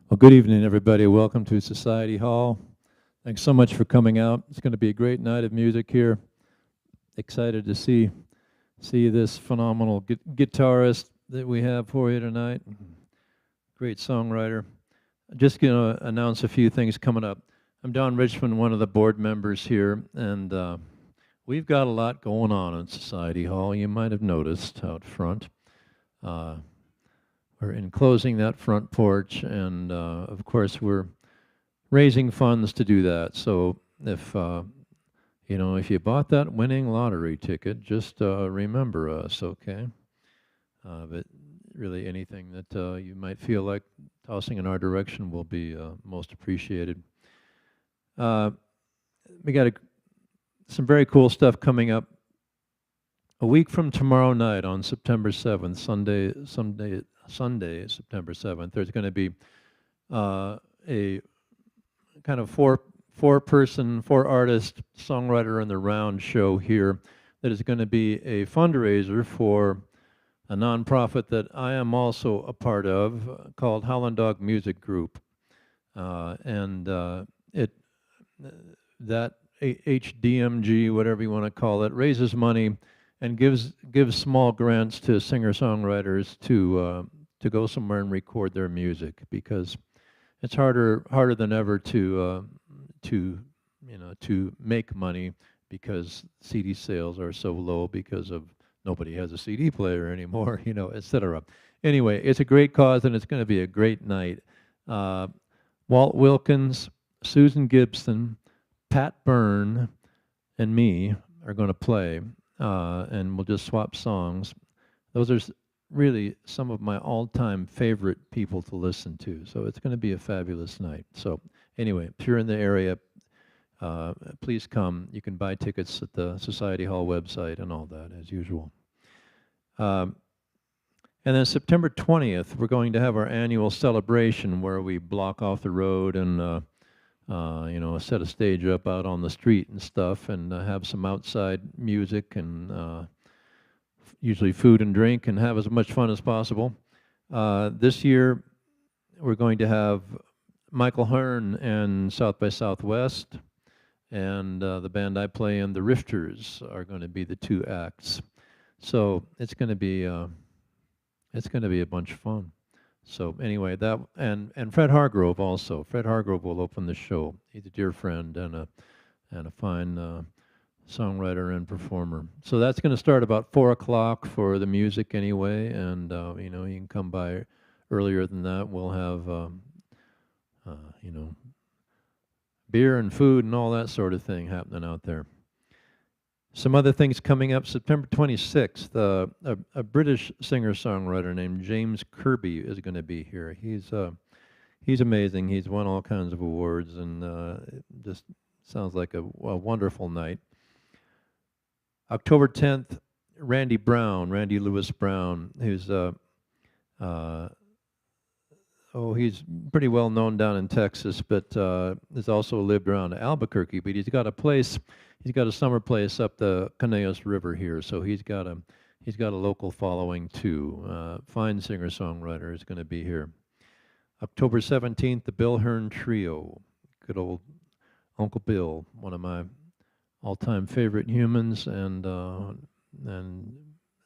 Well, good evening, everybody. Welcome to Society Hall. Thanks so much for coming out. It's going to be a great night of music here. Excited to see this phenomenal guitarist that we have for you tonight. Great songwriter. Just going to announce a few things coming up. I'm Don Richmond, one of the board members here, and we've got a lot going on in Society Hall. You might have noticed out front. We're enclosing that front porch, and of course we're raising funds to do that. So if if you bought that winning lottery ticket, just remember us, okay? But really, anything that you might feel like tossing in our direction will be most appreciated. We got some very cool stuff coming up. A week from tomorrow night on September 7th, Sunday, September 7th, there's going to be a kind of four-person, four-artist songwriter in the round show here that is going to be a fundraiser for a nonprofit that I am also a part of called Howlin' Dog Music Group. That HDMG, whatever you want to call it, raises money and gives small grants to singer-songwriters to go somewhere and record their music, because it's harder than ever to make money, because CD sales are so low because of nobody has a CD player anymore, etc. Anyway, it's a great cause, and it's going to be a great night. Walt Wilkins, Susan Gibson, Pat Byrne, and me are going to play. And we'll just swap songs. Those are really some of my all-time favorite people to listen to. So it's going to be a fabulous night. So anyway, if you're in the area, please come. You can buy tickets at the Society Hall website and all that, as usual. And then September 20th, we're going to have our annual celebration where we block off the road and set a stage up out on the street and stuff, and have some outside music and usually food and drink, and have as much fun as possible. This year, we're going to have Michael Hearn and South by Southwest, and the band I play in, the Rifters, are going to be the two acts. So it's going to be a bunch of fun. So anyway, that and Fred Hargrove also. Fred Hargrove will open the show. He's a dear friend and a fine songwriter and performer. So that's going to start about 4 o'clock for the music anyway, and you can come by earlier than that. We'll have beer and food and all that sort of thing happening out there. Some other things coming up. September 26th, a British singer-songwriter named James Kirby is going to be here. He's amazing. He's won all kinds of awards, and it just sounds like a wonderful night. October 10th, Randy Lewis Brown, who's he's pretty well known down in Texas, but has also lived around Albuquerque. But he's got a summer place up the Conejos River here, so he's got a local following too. Fine singer-songwriter is going to be here. October 17th, the Bill Hearn Trio. Good old Uncle Bill, one of my all-time favorite humans, and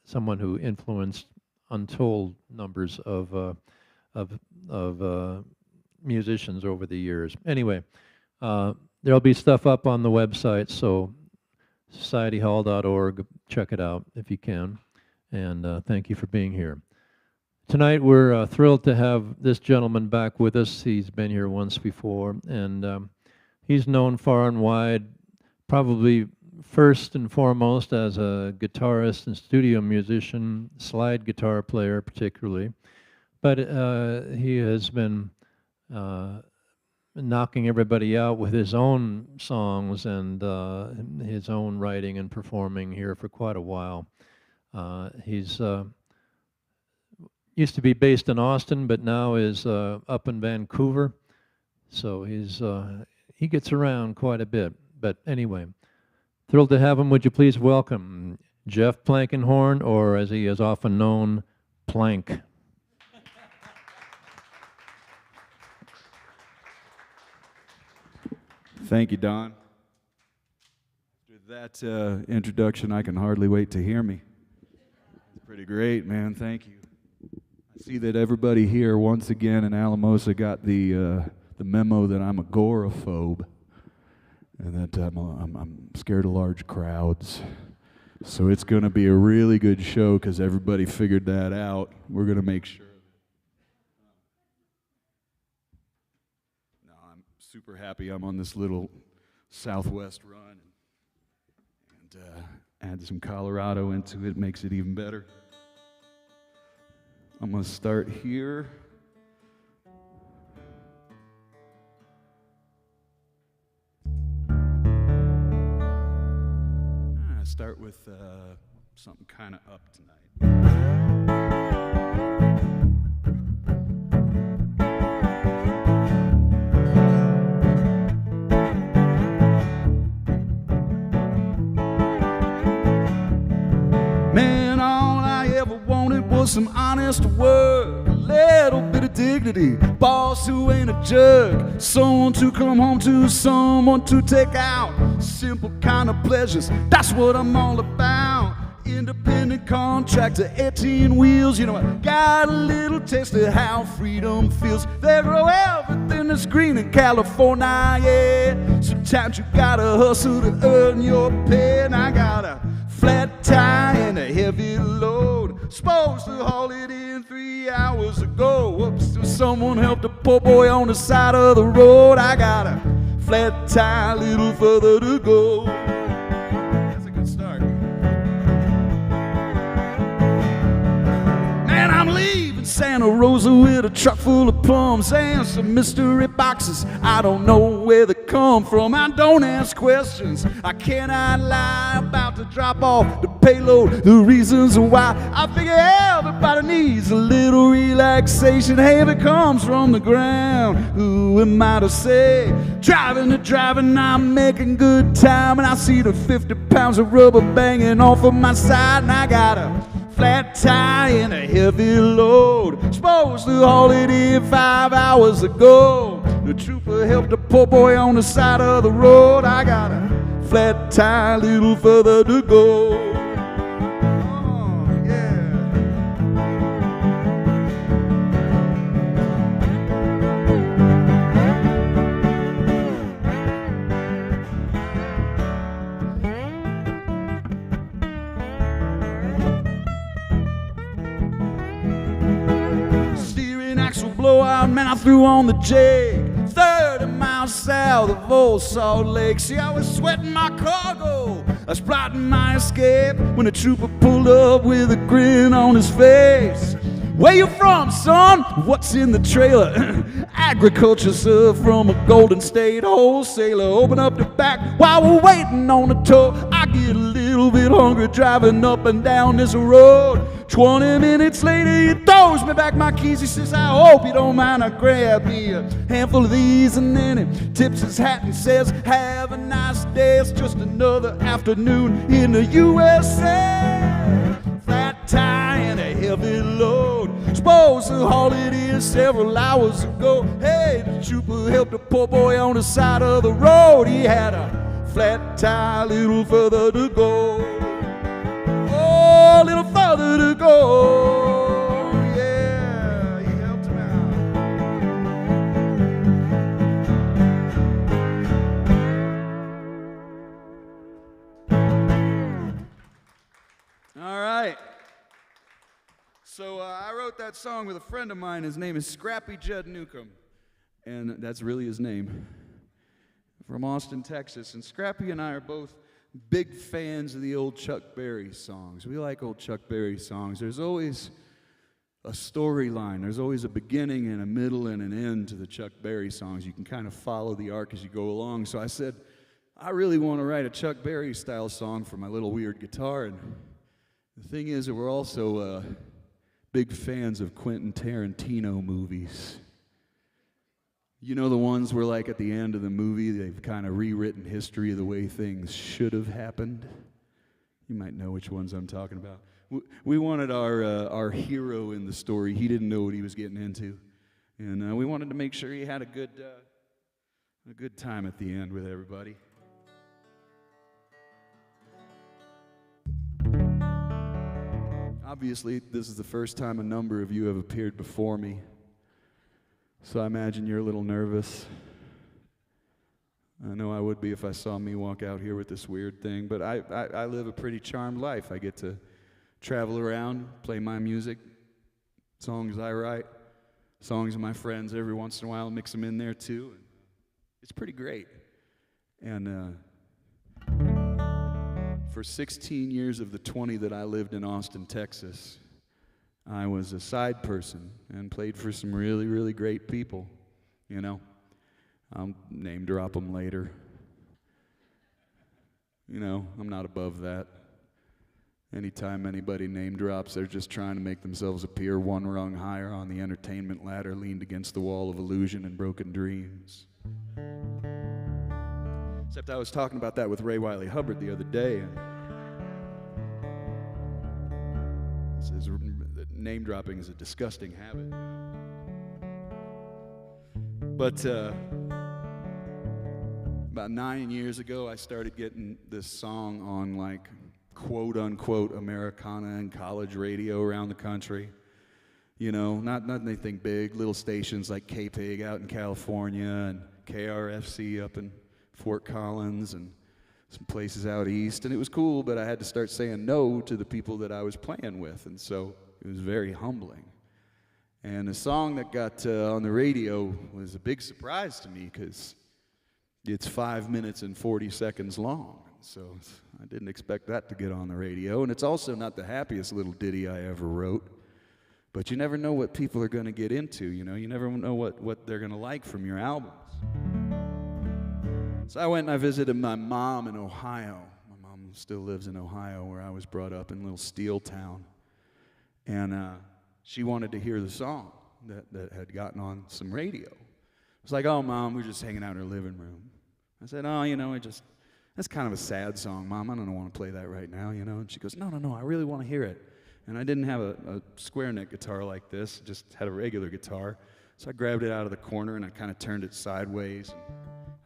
someone who influenced untold numbers of musicians over the years. Anyway, there'll be stuff up on the website, so societyhall.org. Check it out if you can. And thank you for being here. Tonight we're thrilled to have this gentleman back with us. He's been here once before, and he's known far and wide, probably first and foremost as a guitarist and studio musician, slide guitar player particularly. But he has been knocking everybody out with his own songs and his own writing and performing here for quite a while. He's used to be based in Austin, but now is up in Vancouver. So he gets around quite a bit. But anyway, thrilled to have him. Would you please welcome Jeff Plankenhorn, or as he is often known, Plank. Thank you, Don. After that introduction, I can hardly wait to hear me. It's pretty great, man. Thank you. I see that everybody here, once again, in Alamosa got the memo that I'm agoraphobe and that I'm scared of large crowds. So it's going to be a really good show because everybody figured that out. We're going to make sure. No, I'm super happy I'm on this little Southwest run. And add some Colorado into it, makes it even better. I'm going to start here. Start with something kind of up tonight. Man, all I ever wanted was some honest work, a little bit of dignity, boss who ain't a jerk, someone to come home to, someone to take out, simple kind of pleasures, that's what I'm all about. Independent contractor, 18 wheels, you know, I got a little taste of how freedom feels. They grow everything that's green in California, yeah. Sometimes you gotta hustle to earn your pay, and I got a flat tire and a heavy load. Supposed to haul it in 3 hours ago. Whoops, someone helped a poor boy on the side of the road. I got a flat tire, a little further to go. That's a good start. Man, I'm leaving Santa Rosa with a truck full of plums and some mystery boxes. I don't know where they come from. I don't ask questions. I cannot lie about to drop off the payload, the reasons why. I figure everybody needs a little relaxation. Hey, if it comes from the ground, who am I to say? Driving to driving, I'm making good time, and I see the 50 pounds of rubber banging off of my side, and I got a flat tire and a heavy load. Supposed to haul it in 5 hours ago. The trooper helped a poor boy on the side of the road. I got a flat tire, a little further to go. Oh, yeah. Steering axle blowout, man, I threw on the jig. 30 miles south of Old Salt Lake. See, I was sweating my cargo, I was plotting my escape, when the trooper pulled up with a grin on his face. Where you from, son? What's in the trailer? Agriculture, sir, from a Golden State wholesaler. Open up the back while we're waiting on the tow. I get a little bit hungry driving up and down this road. 20 minutes later, he throws me back my keys. He says, I hope you don't mind, I grab me a handful of these. And then he tips his hat and says, have a nice day. It's just another afternoon in the USA. Flat tire and a heavy load. Supposed to haul it in several hours ago. Hey, the trooper helped a poor boy on the side of the road. He had a flat tire, a little further to go. Oh, a little further to go. Yeah, he helped him out. All right. So I wrote that song with a friend of mine. His name is Scrappy Judd Newcomb, and that's really his name. From Austin, Texas. And Scrappy and I are both big fans of the old Chuck Berry songs. We like old Chuck Berry songs. There's always a storyline. There's always a beginning and a middle and an end to the Chuck Berry songs. You can kind of follow the arc as you go along. So I said, I really want to write a Chuck Berry style song for my little weird guitar. And the thing is that we're also big fans of Quentin Tarantino movies. You know, the ones where, like, at the end of the movie, they've kind of rewritten history of the way things should have happened. You might know which ones I'm talking about. We wanted our hero in the story. He didn't know what he was getting into. And we wanted to make sure he had a good A good time at the end with everybody. Obviously, this is the first time a number of you have appeared before me, so I imagine you're a little nervous. I know I would be if I saw me walk out here with this weird thing, but I live a pretty charmed life. I get to travel around, play my music, songs I write, songs of my friends every once in a while, mix them in there too. It's pretty great. And for 16 years of the 20 that I lived in Austin, Texas, I was a side person and played for some really, really great people, you know. I'll name drop them later. You know, I'm not above that. Anytime anybody name drops, they're just trying to make themselves appear one rung higher on the entertainment ladder, leaned against the wall of illusion and broken dreams. Except I was talking about that with Ray Wiley Hubbard the other day. And he says name dropping is a disgusting habit. But about 9 years ago, I started getting this song on like quote unquote Americana and college radio around the country. You know, not anything big, little stations like K-Pig out in California and KRFC up in Fort Collins and some places out east. And it was cool, but I had to start saying no to the people that I was playing with. And so it was very humbling. And the song that got on the radio was a big surprise to me because it's 5 minutes and 40 seconds long. So I didn't expect that to get on the radio. And it's also not the happiest little ditty I ever wrote. But you never know what people are going to get into, you know. You never know what they're going to like from your albums. So I went and I visited my mom in Ohio. My mom still lives in Ohio, where I was brought up in a little steel town. And she wanted to hear the song that had gotten on some radio. I was like, oh, Mom, we're just hanging out in her living room. I said, oh, you know, that's kind of a sad song, Mom. I don't want to play that right now, you know. And she goes, no, I really want to hear it. And I didn't have a square neck guitar like this, just had a regular guitar. So I grabbed it out of the corner and I kind of turned it sideways. And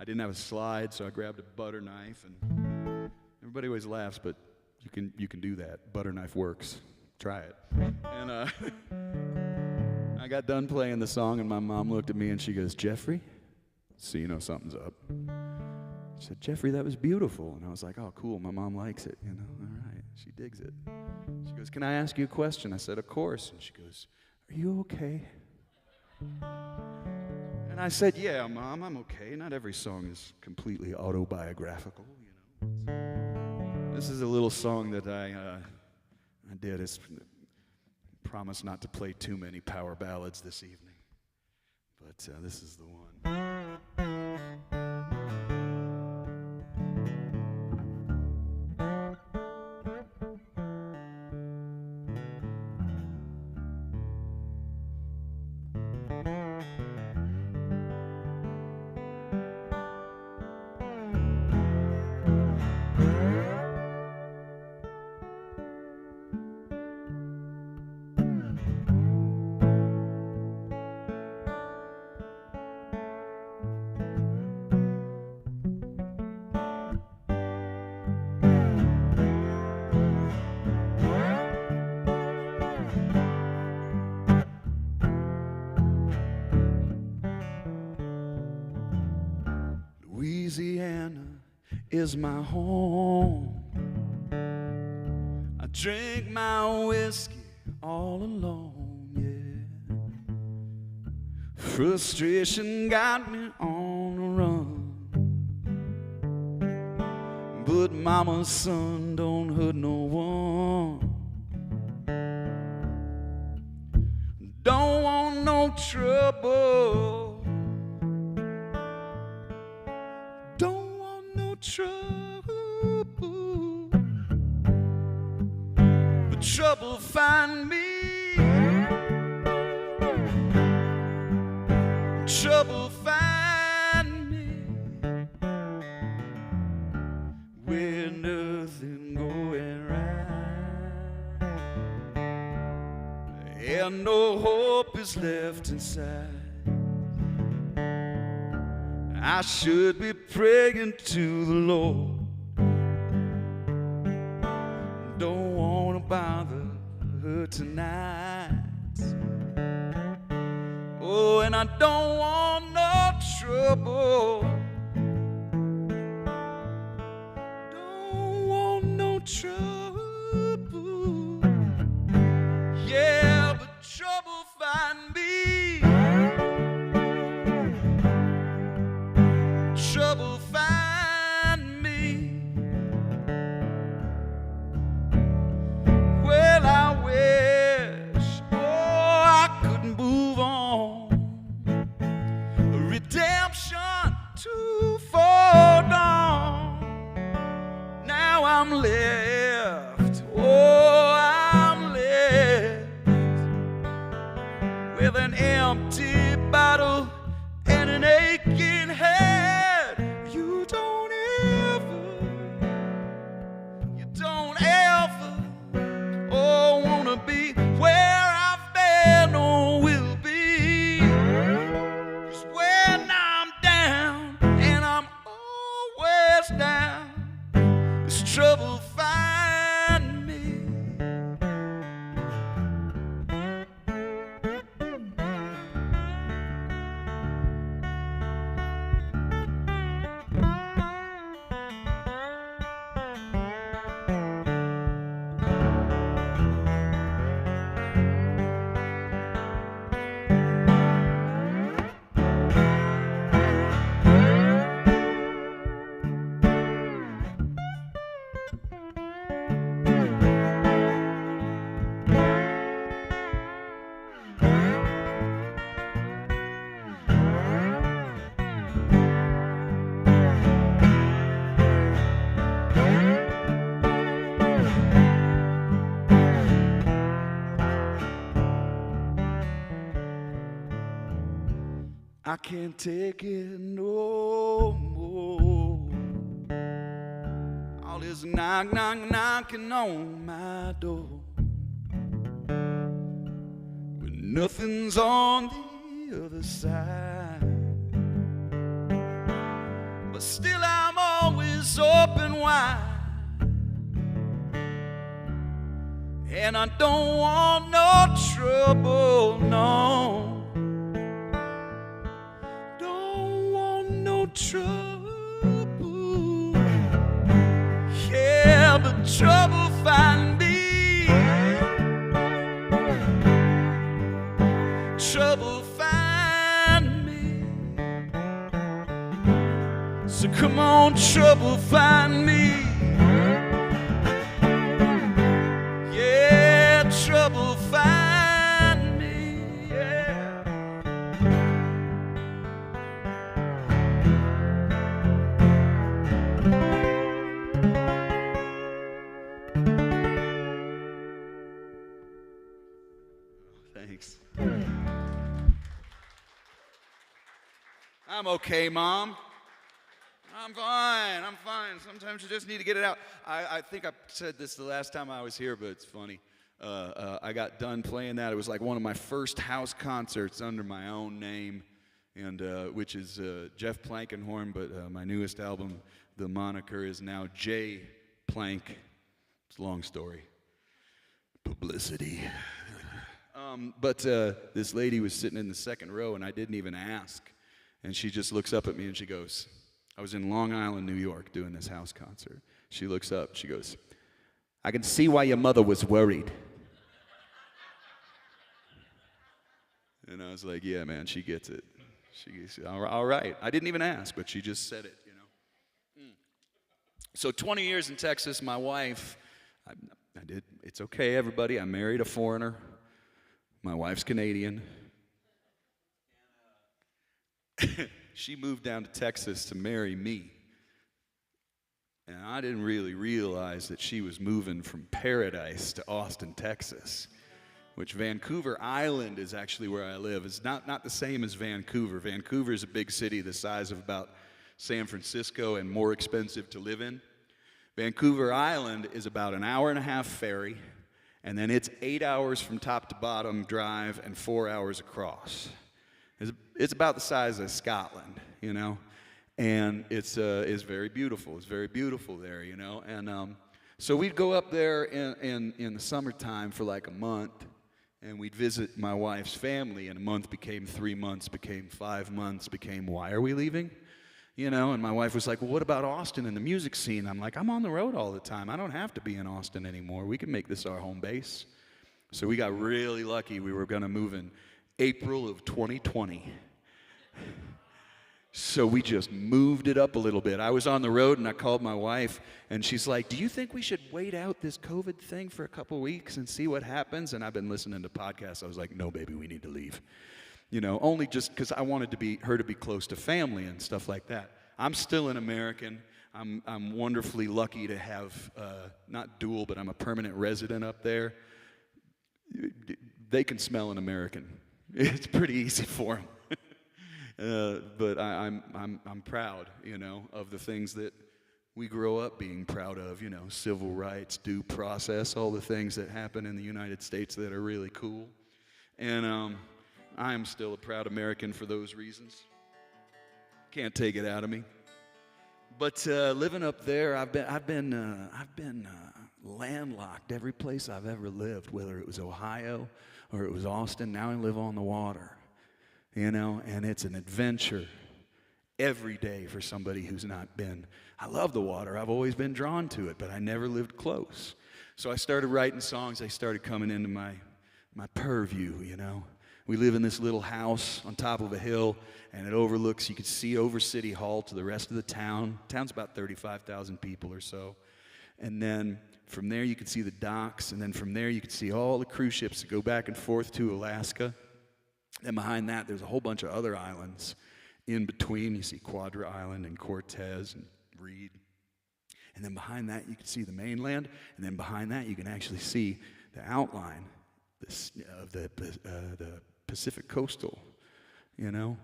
I didn't have a slide, so I grabbed a butter knife. And everybody always laughs, but you can do that. Butter knife works. Try it. And I got done playing the song, and my mom looked at me and she goes, Jeffrey, so you know something's up. She said, Jeffrey, that was beautiful. And I was like, oh, cool, my mom likes it, you know, all right, she digs it. She goes, can I ask you a question? I said, of course. And she goes, are you okay? And I said, yeah, Mom, I'm okay. Not every song is completely autobiographical, you know. This is a little song that I did. It's promise not to play too many power ballads this evening, but this is the one. Louisiana is my home. I drink my whiskey all alone, yeah. Frustration got me on the run, but mama's son don't hurt no one. Don't want no trouble. Trouble, but trouble find me. Trouble find me where nothing going right, and no hope is left inside. I should be praying to the Lord. Don't want to bother her tonight. Oh, and I don't want no trouble. Don't want no trouble. Yeah, but trouble find me. Trouble find me. Well, I wish, oh, I could move on. Redemption too far gone. Now I'm left, oh, I'm left with an empty bottle and an aching head. You don't ever, oh, wanna be where I've been or will be. 'Cause when I'm down, and I'm always down, this trouble find me. I can't take it no more. All this knock, knock, knocking on my door, when nothing's on the other side. But still I'm always open wide, and I don't want no trouble, no. Trouble, yeah, but trouble find me. Trouble find me. So come on, trouble find me. Yeah, trouble find me. Yeah. Thanks. I'm okay, Mom. I'm fine. Sometimes you just need to get it out. I think I said this the last time I was here, but it's funny. I got done playing that. It was like one of my first house concerts under my own name, and which is Jeff Plankenhorn, but my newest album, the moniker is now J. Plank. It's a long story. Publicity. But this lady was sitting in the second row, and I didn't even ask. And she just looks up at me, and she goes, I was in Long Island, New York, doing this house concert. She looks up, she goes, I can see why your mother was worried. And I was like, yeah, man, she gets it. She gets it. All right. I didn't even ask, but she just said it, you know. So 20 years in Texas, my wife, I did, it's okay, everybody, I married a foreigner. My wife's Canadian. She moved down to Texas to marry me. And I didn't really realize that she was moving from Paradise to Austin, Texas, which Vancouver Island is actually where I live. It's not the same as Vancouver. Vancouver is a big city the size of about San Francisco and more expensive to live in. Vancouver Island is about an hour-and-a-half ferry, and then it's 8 hours from top to bottom drive and 4 hours across. It's about the size of Scotland, you know. And it's very beautiful. It's very beautiful there, you know. And so we'd go up there in the summertime for like a month, and we'd visit my wife's family, and a month became 3 months, became 5 months, became, why are we leaving? You know, and my wife was like, well, what about Austin and the music scene? I'm like, I'm on the road all the time. I don't have to be in Austin anymore. We can make this our home base. So we got really lucky. We were going to move in April of 2020. So we just moved it up a little bit. I was on the road, and I called my wife, and she's like, do you think we should wait out this COVID thing for a couple weeks and see what happens? And I've been listening to podcasts. I was like, no, baby, we need to leave. You know, only just because I wanted her to be close to family and stuff like that. I'm still an American. I'm wonderfully lucky to have, not dual, but I'm a permanent resident up there. They can smell an American. It's pretty easy for them. But I'm proud, you know, of the things that we grow up being proud of, you know, civil rights, due process, all the things that happen in the United States that are really cool. And I am still a proud American for those reasons. Can't take it out of me. But living up there, I've been landlocked every place I've ever lived, whether it was Ohio or it was Austin. Now I live on the water. You know, and it's an adventure every day for somebody who's not been. I love the water. I've always been drawn to it, but I never lived close. So I started writing songs. They started coming into my purview, you know. We live in this little house on top of a hill, and it overlooks, you could see over City Hall to the rest of the town. Town's about 35,000 people or so. And then from there you could see the docks, and then from there you could see all the cruise ships that go back and forth to Alaska. And behind that, there's a whole bunch of other islands in between. You see Quadra Island and Cortez and Reed. And then behind that, you can see the mainland. And then behind that, you can actually see the outline of the Pacific coastal, you know,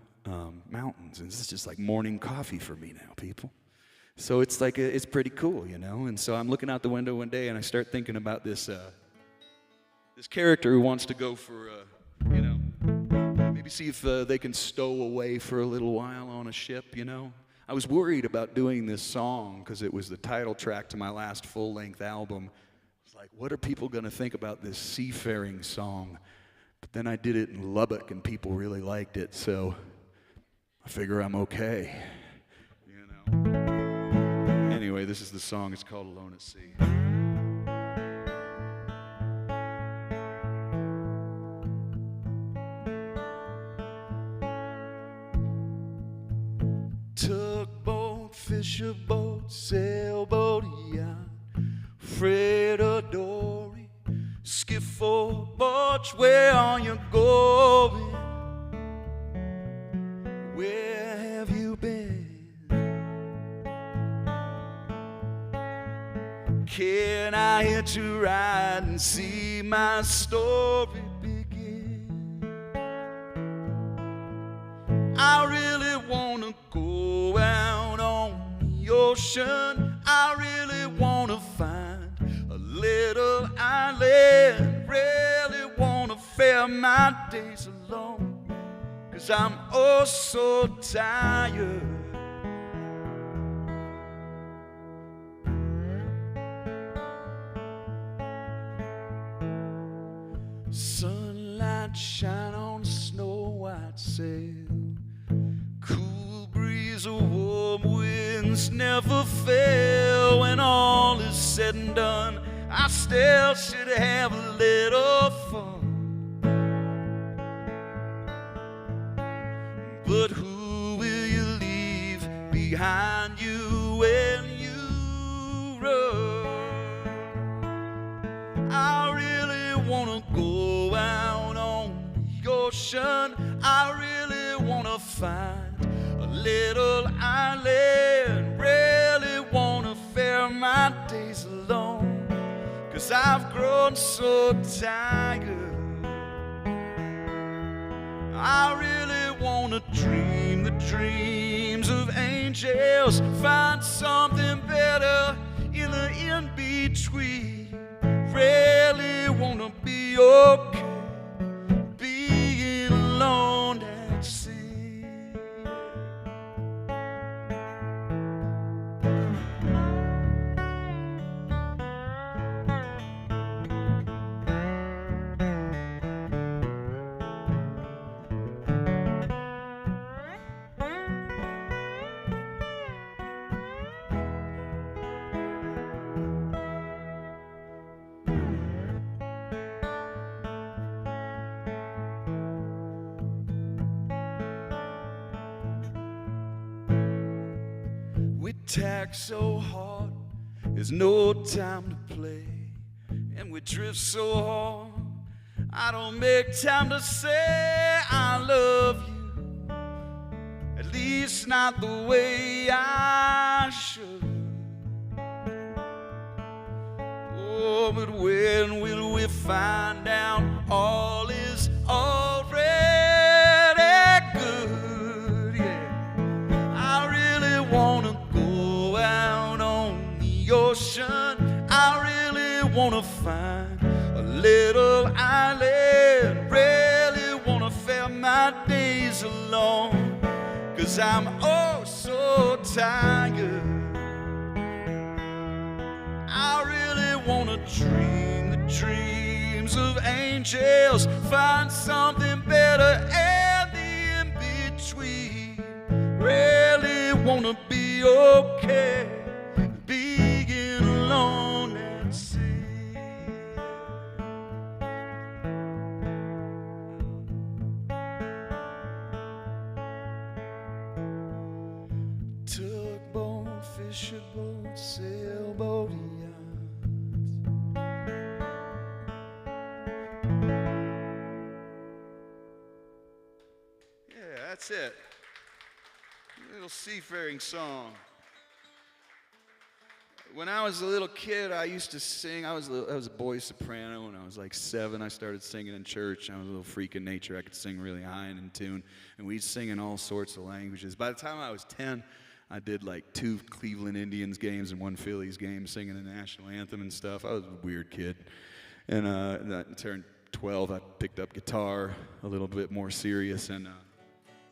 mountains. And this is just like morning coffee for me now, people. So it's like, it's pretty cool, you know. And so I'm looking out the window one day, and I start thinking about this character who wants to go for, you know, maybe see if they can stow away for a little while on a ship, you know. I was worried about doing this song because it was the title track to my last full-length album. It's like, what are people going to think about this seafaring song? But then I did it in Lubbock, and people really liked it, so I figure I'm okay, you know. Anyway, this is the song. It's called Alone at Sea. Tugboat, fisher boat, sailboat, yacht, freighter, dory, skiff or barge, where are you going? Where have you been? Can I hitch a ride and see my story begin? I really want to go out on the ocean. I really want to find a little island. Really want to fare my days alone, 'cause I'm oh so tired. Sunlight shine on snow-white sail. Cool breeze of warm winds never fail. When all is said and done, I still should have a little fun. But who will you leave behind you when you run? I really want to go out on the ocean. I really want to find a little island. Really want to fare my days alone, 'cause I've grown so tired. I really want to dream the dreams of angels, find something better in the in-between. Really want to be okay being alone at sea. attack so hard, there's no time to play. And we drift so hard, I don't make time to say I love you, at least not the way I should. Oh, but when will we find out all is already good? Yeah, I really wanna go out on the ocean. I really wanna find a little island. Really wanna fill my days alone, 'cause I'm oh so tired. I really wanna dream the dreams of angels, find something better and the in-between. Really wanna be okay being alone at sea. Tugboat, fisherboat, sailboat, that's it. A little seafaring song. When I was a little kid, I used to sing. I was a boy soprano. When I was like 7, I started singing in church. I was a little freak in nature. I could sing really high and in tune. And we'd sing in all sorts of languages. By the time I was 10, I did like 2 Cleveland Indians games and 1 Phillies game, singing the national anthem and stuff. I was a weird kid. And I turned 12. I picked up guitar, a little bit more serious. And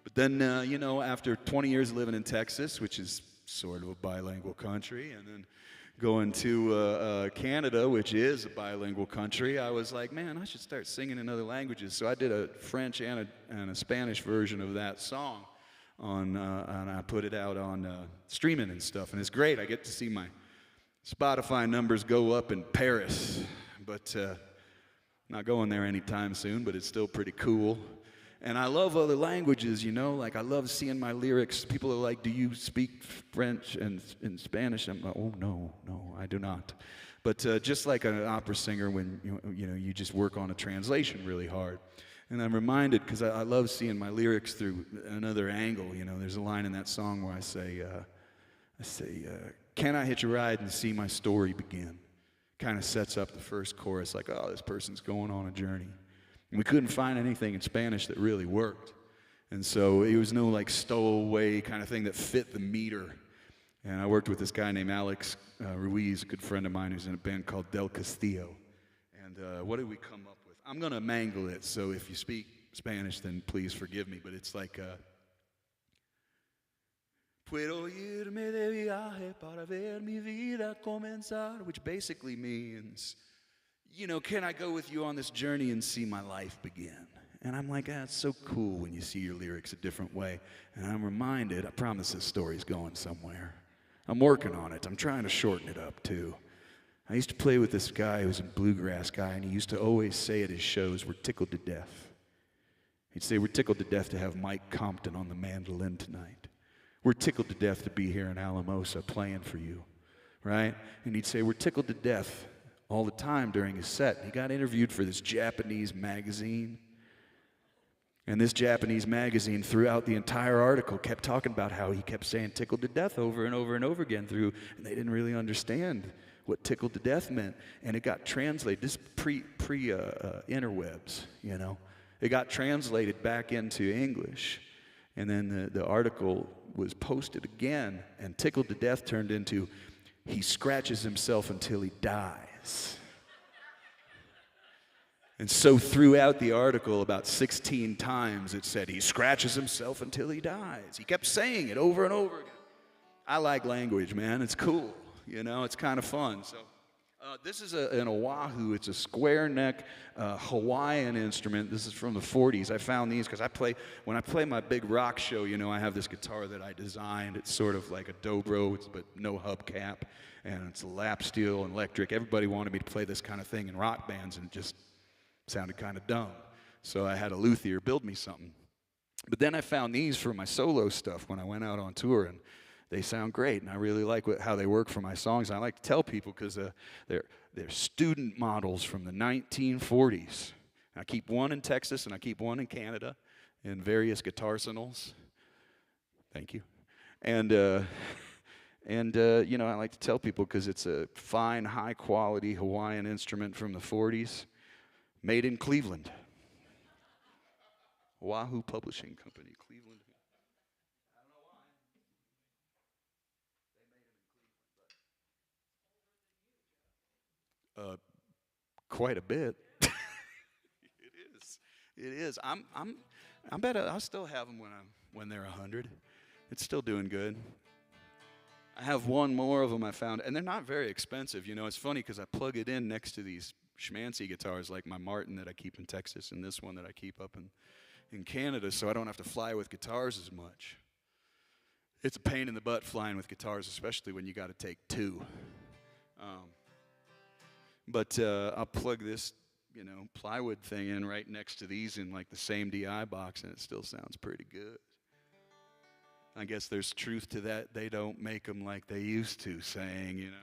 but then, you know, after 20 years living in Texas, which is sort of a bilingual country, and then going to Canada, which is a bilingual country, I was like, man, I should start singing in other languages. So I did a French and a Spanish version of that song, and I put it out on streaming and stuff, and it's great. I get to see my Spotify numbers go up in Paris, but not going there anytime soon, but it's still pretty cool. And I love other languages, you know, like I love seeing my lyrics. People are like, do you speak French and Spanish? I'm like, oh, no, I do not. But just like an opera singer, when you just work on a translation really hard. And I'm reminded, because I love seeing my lyrics through another angle. You know, there's a line in that song where I say, can I hitch a ride and see my story begin? Kind of sets up the first chorus, like, oh, this person's going on a journey. And we couldn't find anything in Spanish that really worked. And so it was no like stowaway kind of thing that fit the meter. And I worked with this guy named Alex Ruiz, a good friend of mine who's in a band called Del Castillo. And what did we come up with? I'm going to mangle it, so if you speak Spanish, then please forgive me. But it's like, Puedo irme de viaje para ver mi vida comenzar, which basically means, you know, can I go with you on this journey and see my life begin? And I'm like, it's so cool when you see your lyrics a different way. And I'm reminded, I promise this story's going somewhere. I'm working on it. I'm trying to shorten it up, too. I used to play with this guy who was a bluegrass guy, and he used to always say at his shows, we're tickled to death. He'd say, we're tickled to death to have Mike Compton on the mandolin tonight. We're tickled to death to be here in Alamosa playing for you, right? And he'd say, we're tickled to death all the time during his set. He got interviewed for this Japanese magazine. And this Japanese magazine, throughout the entire article, kept talking about how he kept saying tickled to death over and over and over again through, and they didn't really understand what tickled to death meant. And it got translated, this interwebs, you know. It got translated back into English. And then the article was posted again, and tickled to death turned into, he scratches himself until he dies. And so throughout the article, about 16 times, it said, he scratches himself until he dies. He kept saying it over and over again. I like language, man. It's cool. You know, it's kind of fun. So this is an Oahu. It's a square neck Hawaiian instrument. This is from the 40s. I found these because when I play my big rock show, you know, I have this guitar that I designed. It's sort of like a dobro, but no hubcap. And it's lap steel and electric. Everybody wanted me to play this kind of thing in rock bands, and it just sounded kind of dumb. So I had a luthier build me something. But then I found these for my solo stuff when I went out on tour. And they sound great, and I really like how they work for my songs. And I like to tell people because they're student models from the 1940s. I keep one in Texas, and I keep one in Canada in various guitarsenals. Thank you. And you know, I like to tell people because it's a fine, high-quality Hawaiian instrument from the 40s, made in Cleveland. Wahoo Publishing Company, Cleveland. I don't know why. They made them in Cleveland, but quite a bit. It is. I bet I'll still have them when they're 100. It's still doing good. I have one more of them I found, and they're not very expensive. You know, it's funny because I plug it in next to these schmancy guitars like my Martin that I keep in Texas and this one that I keep up in Canada, so I don't have to fly with guitars as much. It's a pain in the butt flying with guitars, especially when you got to take two. But I'll plug this, you know, plywood thing in right next to these in like the same DI box, and it still sounds pretty good. I guess there's truth to that. They don't make them like they used to, saying, you know.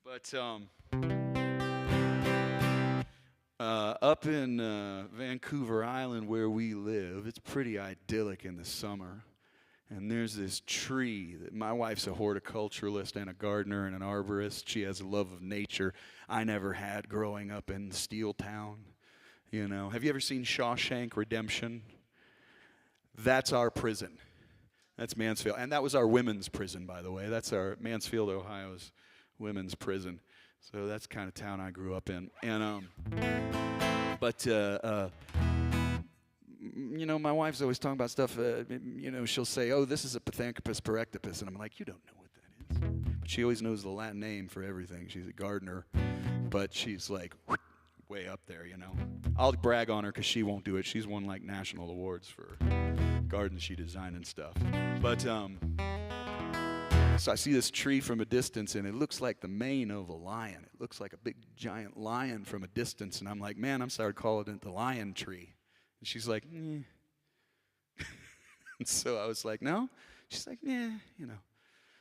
But up in Vancouver Island where we live, it's pretty idyllic in the summer. And there's this tree that my wife's a horticulturalist and a gardener and an arborist. She has a love of nature I never had growing up in Steel Town. You know, have you ever seen Shawshank Redemption? That's our prison. That's Mansfield. And that was our women's prison, by the way. That's our Mansfield, Ohio's women's prison. So that's the kind of town I grew up in. And you know, my wife's always talking about stuff. You know, she'll say, "Oh, this is a Pithecanthropus parectopus," and I'm like, "You don't know what that is." But she always knows the Latin name for everything. She's a gardener, but she's like way up there. You know, I'll brag on her because she won't do it. She's won like national awards for gardens she designed and stuff. But so I see this tree from a distance, and it looks like the mane of a lion. It looks like a big giant lion from a distance, and I'm like, man, I'm sorry to call it the lion tree. And she's like, eh. And so I was like, no? She's like, yeah, you know.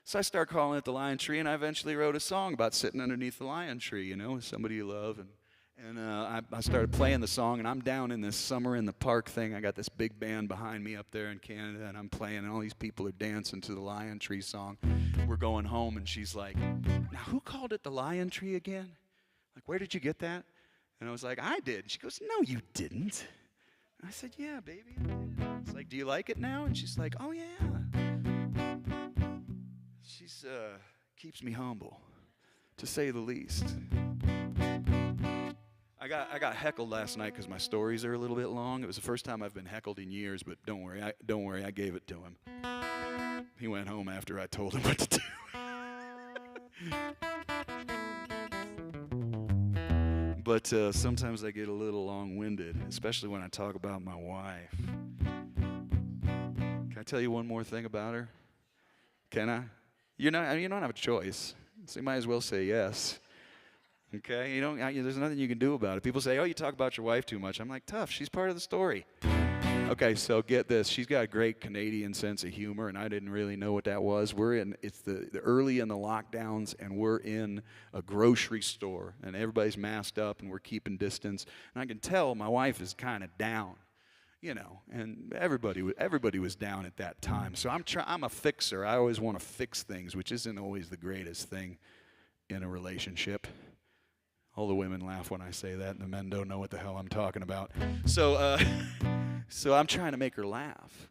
So I started calling it the lion tree, and I eventually wrote a song about sitting underneath the lion tree, you know, with somebody you love. And I started playing the song, and I'm down in this summer in the park thing. I got this big band behind me up there in Canada, and I'm playing, and all these people are dancing to the lion tree song. We're going home, and she's like, now who called it the lion tree again? Like, where did you get that? And I was like, I did. And she goes, no, you didn't. I said, yeah, baby, I did. It's like, do you like it now? And she's like, oh, yeah. She's keeps me humble, to say the least. I got heckled last night because my stories are a little bit long. It was the first time I've been heckled in years, but don't worry, I gave it to him. He went home after I told him what to do. But sometimes I get a little long-winded, especially when I talk about my wife. Can I tell you one more thing about her? Can I? You don't have a choice, so you might as well say yes. Okay? There's nothing you can do about it. People say, oh, you talk about your wife too much. I'm like, tough, she's part of the story. Okay, so get this. She's got a great Canadian sense of humor, and I didn't really know what that was. It's the early in the lockdowns, and we're in a grocery store, and everybody's masked up, and we're keeping distance. And I can tell my wife is kind of down, you know, and everybody was down at that time. So I'm a fixer. I always want to fix things, which isn't always the greatest thing in a relationship. All the women laugh when I say that, and the men don't know what the hell I'm talking about. So I'm trying to make her laugh.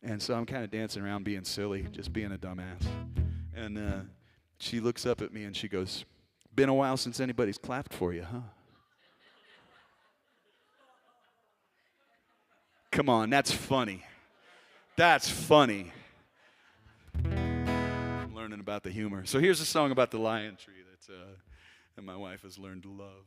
And so I'm kind of dancing around being silly, just being a dumbass. And she looks up at me and she goes, been a while since anybody's clapped for you, huh? Come on, that's funny. That's funny. I'm learning about the humor. So here's a song about the lion tree that my wife has learned to love.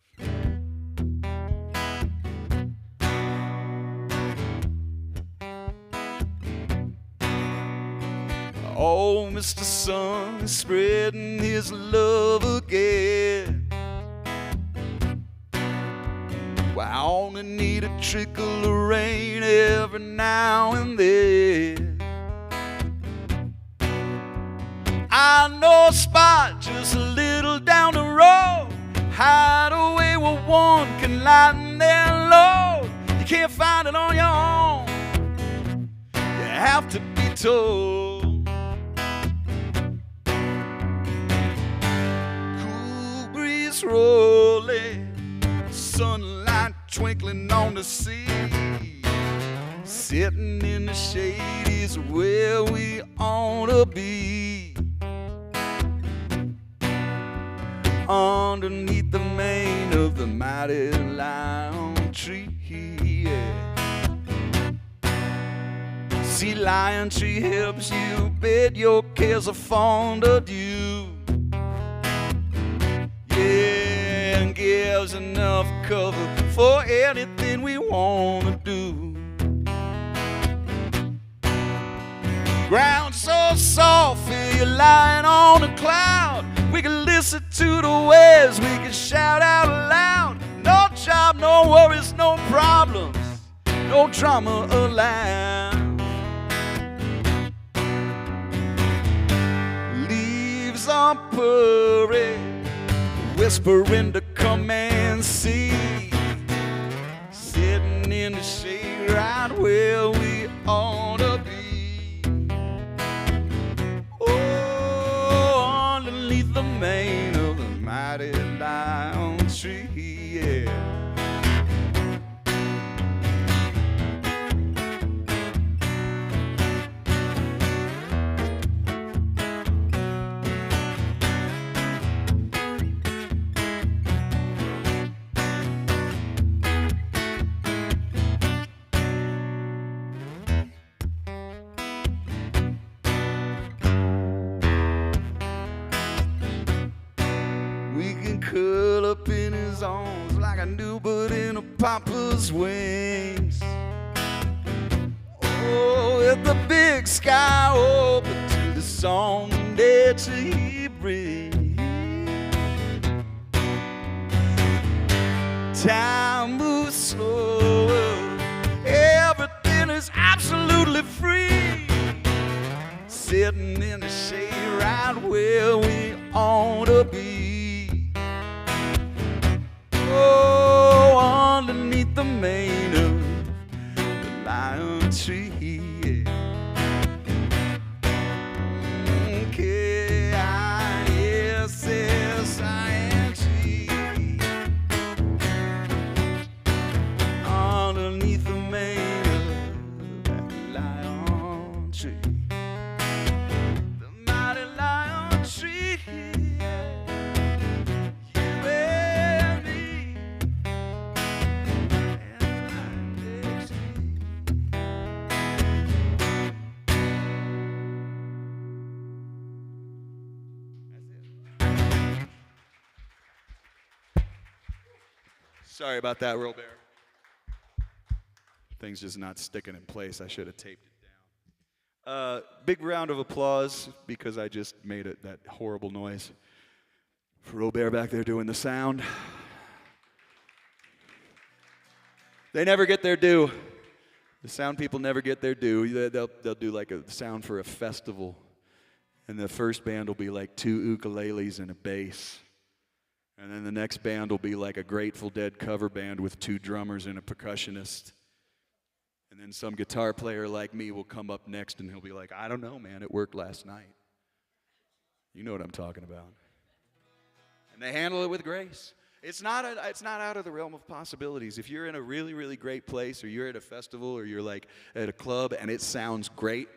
Oh, Mr. Sun is spreading his love again. Well, I only need a trickle of rain every now and then. lighten their load. You can't find it on your own. You have to be told. Cool breeze rolling, sunlight twinkling on the sea. Sitting in the shade is where we ought to be. Underneath the mane of the mighty lion tree, yeah. See, lion tree helps you bid your cares are fondled you, yeah, and gives enough cover for anything we want to do. Ground so soft, feel you lying on a cloud. We can listen to the waves, we can shout out loud. No job, no worries, no problems, no drama allowed. Leaves are purring, whispering to come and see. Sitting in the shade right where we ought to be. Underneath the mane of the mighty lion tree, yeah. Curl up in his arms like a newbird in a papa's wings. Oh, with the big sky open to the song that he brings. Time moves slower, everything is absolutely free. Sitting in the shade right where we ought to be. Oh, underneath the mane of the lion tree, yeah. K-I-S-S-I-N-G. Underneath the mane of that lion tree, the mighty lion tree. Sorry about that, Robert. Things just not sticking in place. I should have taped it down. Big round of applause because I just made that horrible noise for Robert back there doing the sound. They never get their due. The sound people never get their due. They'll do like a sound for a festival, and the first band will be like 2 ukuleles and a bass. And then the next band will be like a Grateful Dead cover band with 2 drummers and a percussionist. And then some guitar player like me will come up next and he'll be like, I don't know, man, it worked last night. You know what I'm talking about. And they handle it with grace. It's not out of the realm of possibilities. If you're in a really, really great place, or you're at a festival, or you're like at a club and it sounds great,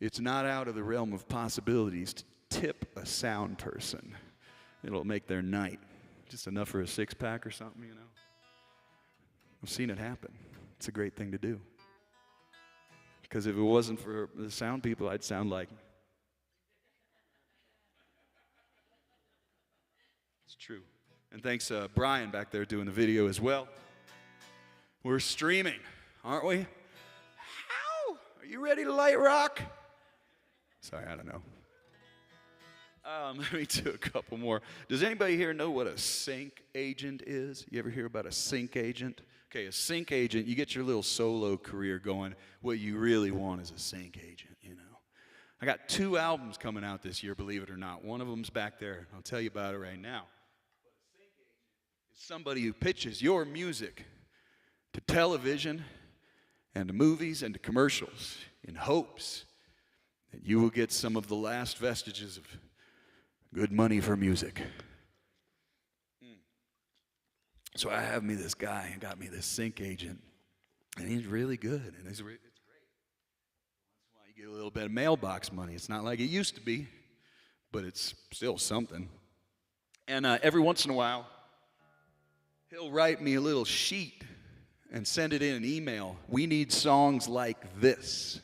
it's not out of the realm of possibilities to tip a sound person. It'll make their night. Just enough for a 6-pack or something, you know. I've seen it happen. It's a great thing to do. Because if it wasn't for the sound people, I'd sound like... It's true. And thanks Brian back there doing the video as well. We're streaming, aren't we? How? Are you ready to light rock? Sorry, I don't know. Let me do a couple more. Does anybody here know what a sync agent is? You ever hear about a sync agent? Okay, a sync agent, you get your little solo career going. What you really want is a sync agent, you know. I got 2 albums coming out this year, believe it or not. One of them's back there. I'll tell you about it right now. But a sync agent somebody who pitches your music to television and to movies and to commercials in hopes that you will get some of the last vestiges of good money for music. So I have me this guy and got me this sync agent, and he's really good, and it's great. That's why you get a little bit of mailbox money. It's not like it used to be, but it's still something. And every once in a while, he'll write me a little sheet and send it in an email. We need songs like this.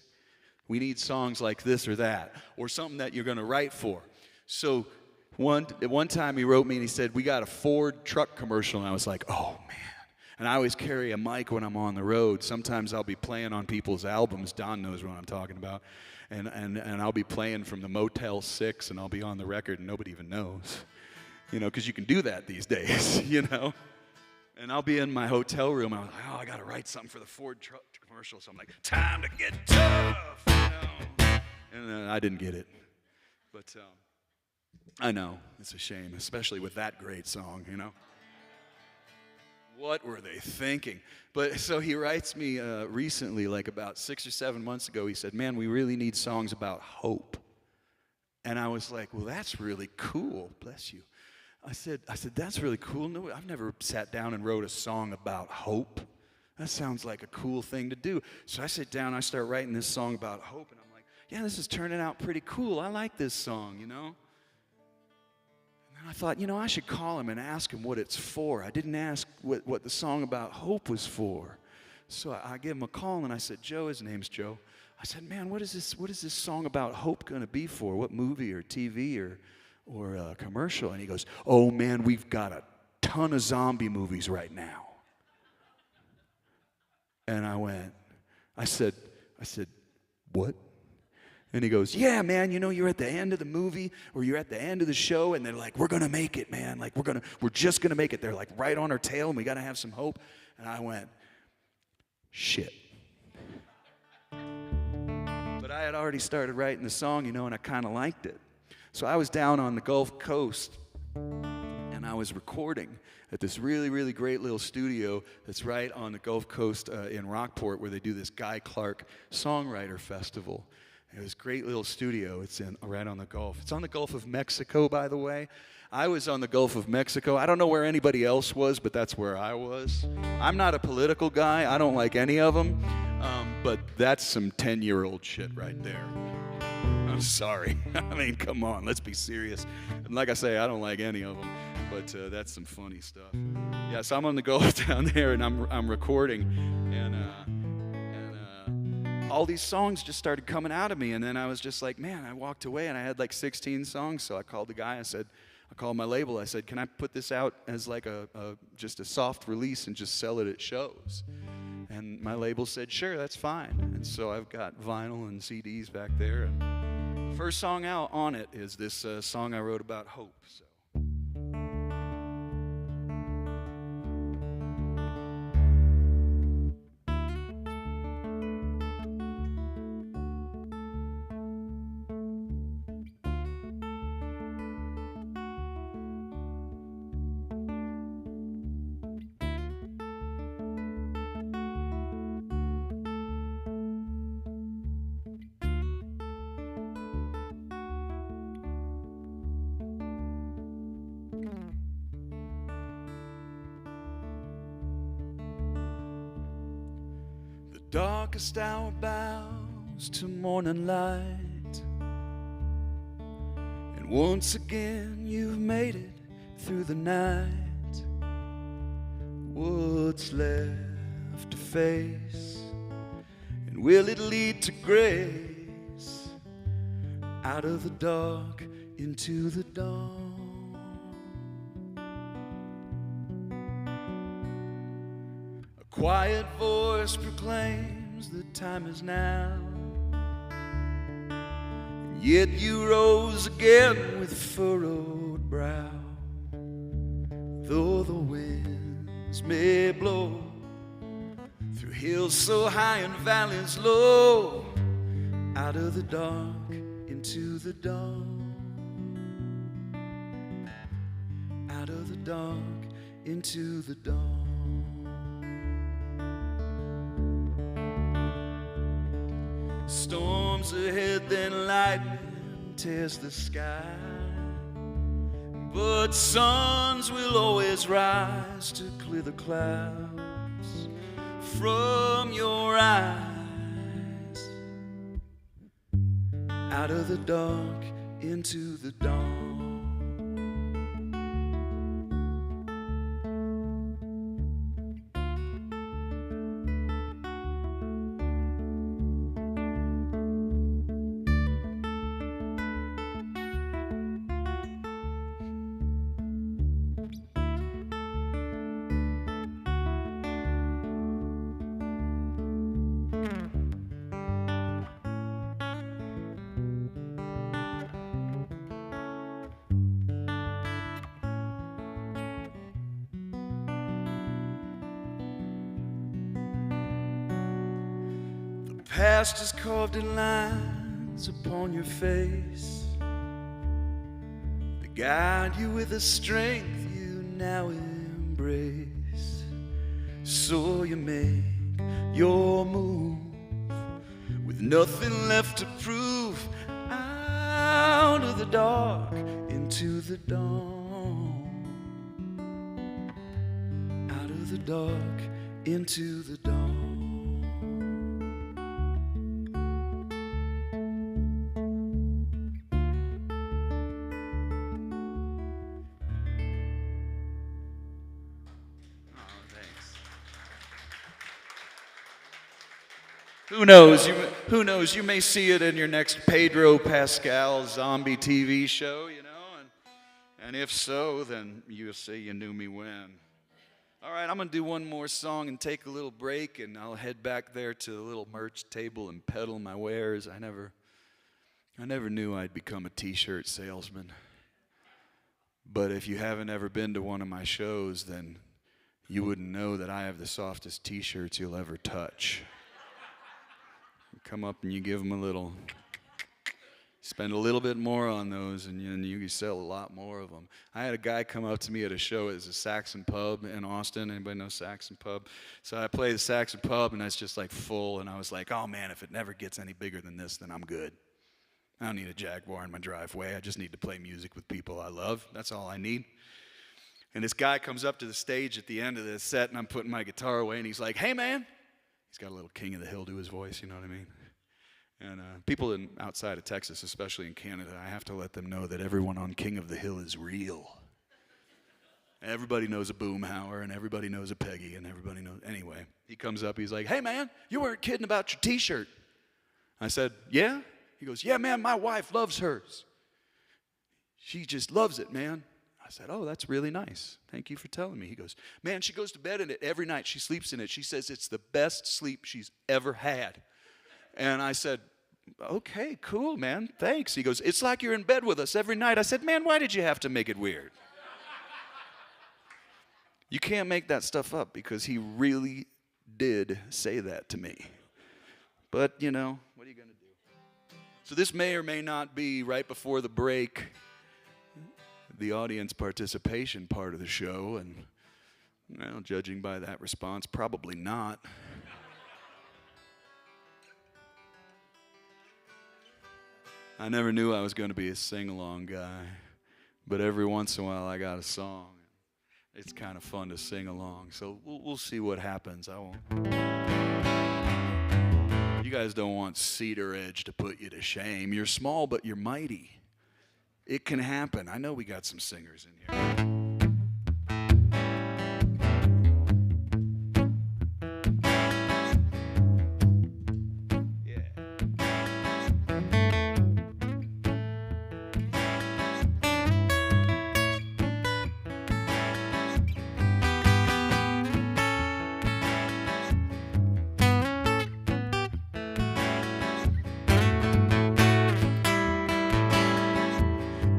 We need songs like this or that, or something that you're going to write for. So one time he wrote me and he said, we got a Ford truck commercial, and I was like, oh man. And I always carry a mic when I'm on the road. Sometimes I'll be playing on people's albums. Don knows what I'm talking about. And I'll be playing from the Motel 6, and I'll be on the record, and nobody even knows. You know, because you can do that these days, you know. And I'll be in my hotel room, and I'm like, oh, I got to write something for the Ford truck commercial. So I'm like, time to get tough, you know. And I didn't get it. But I know, it's a shame, especially with that great song, you know. What were they thinking? But so he writes me recently, like about 6 or 7 months ago, he said, man, we really need songs about hope. And I was like, well, that's really cool. Bless you. I said, that's really cool. No, I've never sat down and wrote a song about hope. That sounds like a cool thing to do. So I sit down, I start writing this song about hope, and I'm like, yeah, this is turning out pretty cool. I like this song, you know. And then I thought, you know, I should call him and ask him what it's for. I didn't ask what the song about hope was for. So I gave him a call, and I said, Joe, his name's Joe. I said, man, what is this song about hope going to be for? What movie or TV or a commercial? And he goes, oh man, we've got a ton of zombie movies right now. And I said, what? And he goes, yeah, man, you know, you're at the end of the movie or you're at the end of the show, and they're like, we're gonna make it, man. Like we're just gonna make it. They're like right on our tail, and we gotta have some hope. And I went, shit. But I had already started writing the song, you know, and I kind of liked it. So I was down on the Gulf Coast, and I was recording at this really, really great little studio that's right on the Gulf Coast in Rockport, where they do this Guy Clark Songwriter Festival. It was a great little studio. It's right on the Gulf. It's on the Gulf of Mexico, by the way. I was on the Gulf of Mexico. I don't know where anybody else was, but that's where I was. I'm not a political guy. I don't like any of them, but that's some 10-year-old shit right there. I'm sorry. I mean, come on, let's be serious. And like I say, I don't like any of them, but that's some funny stuff. Yeah, so I'm on the Gulf down there, and I'm recording, and all these songs just started coming out of me, and then I was just like, man, I walked away, and I had like 16 songs, so I called the guy. I called my label. I said, can I put this out as like just a soft release and just sell it at shows? And my label said, sure, that's fine. And so I've got vinyl and CDs back there. And the first song out on it is this song I wrote about hope. So. Darkest hour bows to morning light, and once again you've made it through the night. What's left to face, and will it lead to grace? Out of the dark into the dawn. Quiet voice proclaims the time is now, and yet you rose again with furrowed brow. Though the winds may blow through hills so high and valleys low, out of the dark into the dawn, out of the dark into the dawn. Storms ahead, then lightning tears the sky, but suns will always rise to clear the clouds from your eyes. Out of the dark into the dawn. Past is carved in lines upon your face to guide you with a strength you now embrace. So you make your move with nothing left to prove, out of the dark into the dawn. Out of the dark into the dawn. Who knows? You may see it in your next Pedro Pascal zombie TV show, you know, and if so, then you'll say you knew me when. All right, I'm going to do one more song and take a little break, and I'll head back there to the little merch table and peddle my wares. I never knew I'd become a t-shirt salesman. But if you haven't ever been to one of my shows, then you wouldn't know that I have the softest t-shirts you'll ever touch. Come up and you give them a little, spend a little bit more on those, and you can sell a lot more of them. I had a guy come up to me at a show. It was a Saxon pub in Austin. Anybody know Saxon pub? So I play the Saxon pub, and it's just like full, and I was like, oh man, if it never gets any bigger than this, then I'm good. I don't need a Jaguar in my driveway. I just need to play music with people I love. That's all I need. And this guy comes up to the stage at the end of the set, and I'm putting my guitar away, and he's like, hey man. He's got a little King of the Hill to his voice, you know what I mean? And people outside of Texas, especially in Canada, I have to let them know that everyone on King of the Hill is real. Everybody knows a Boomhauer, and everybody knows a Peggy, and everybody knows. Anyway, he comes up, he's like, hey man, you weren't kidding about your t-shirt. I said, yeah? He goes, yeah man, my wife loves hers. She just loves it, man. I said, oh, that's really nice. Thank you for telling me. He goes, man, she goes to bed in it every night. She sleeps in it. She says it's the best sleep she's ever had. And I said, okay, cool, man, thanks. He goes, it's like you're in bed with us every night. I said, man, why did you have to make it weird? You can't make that stuff up, because he really did say that to me. But, you know, what are you going to do? So this may or may not be right before the break, the audience participation part of the show, and, well, judging by that response, probably not. I never knew I was going to be a sing-along guy, but every once in a while I got a song. It's kind of fun to sing along, so we'll see what happens. I won't. You guys don't want Cedar Edge to put you to shame. You're small, but you're mighty. It can happen. I know we got some singers in here.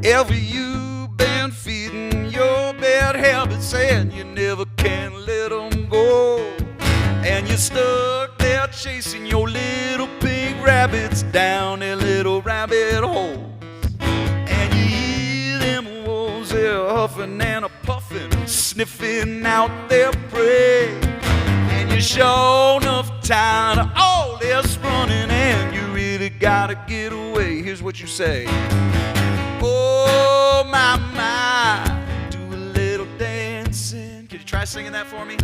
Ever you been feeding your bad habits and you never can let them go, and you're stuck there chasing your little pink rabbits down their little rabbit holes, and you hear them wolves, they're huffing and a puffing puffing, sniffing out their prey. And you show enough time to all this running, and you really gotta get away. Here's what you say. Oh, my, do a little dancing. Can you try singing that for me?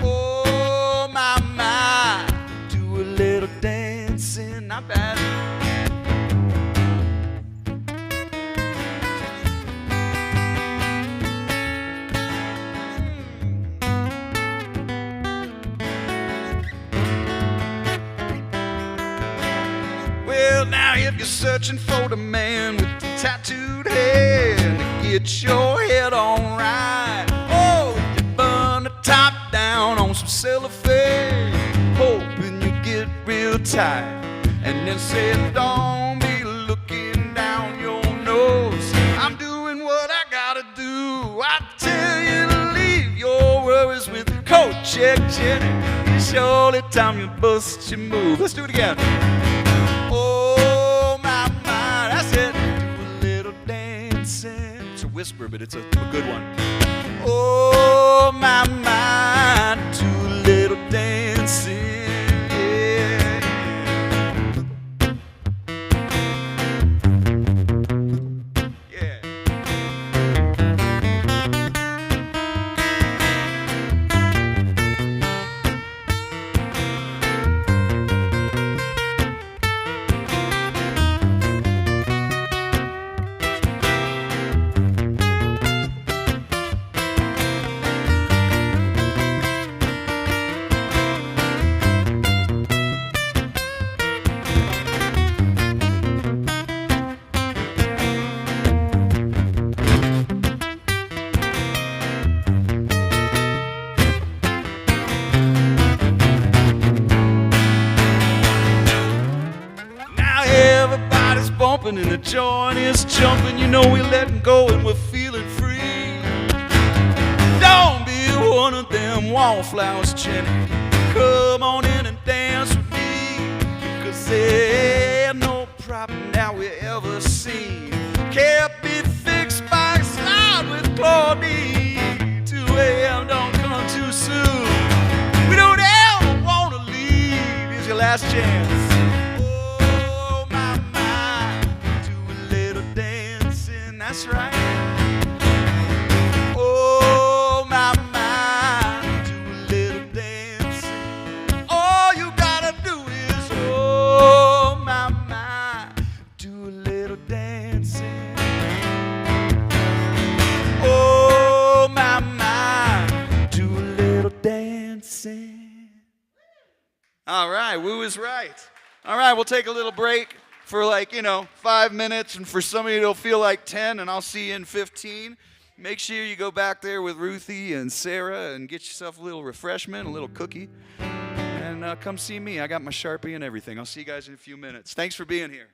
Oh, my, do a little dancing. Not bad. Well, now if you're searching for the man with the tattooed head to get your head on right, oh, you burn the top down on some cellophane, hoping you get real tight, and then say, don't be looking down your nose. I'm doing what I gotta do. I tell you to leave your worries with Coat Check Jenny. It's surely time you bust your move. Let's do it again. Oh, my, that's it. Do a little dancing. It's a whisper, but it's a good one. Oh, my, do a little dancing. Yeah. Yeah. And the joint is jumping, you know we're letting go and we're feeling free. Don't be one of them wallflowers, Jenny. Come on in and dance with me, because there ain't no problem that we ever seen can't be fixed by a slide with Claudine. 2 a.m. don't come too soon. We don't ever want to leave. Here's your last chance. That's right. Oh, my, do a little dancing. All you gotta do is, oh, my, do a little dancing. Oh, my, do a little dancing. All right, Woo is right. All right, we'll take a little break for 5 minutes, and for some of you it'll feel like 10, and I'll see you in 15. Make sure you go back there with Ruthie and Sarah and get yourself a little refreshment, a little cookie, and come see me. I got my Sharpie and everything. I'll see you guys in a few minutes. Thanks for being here.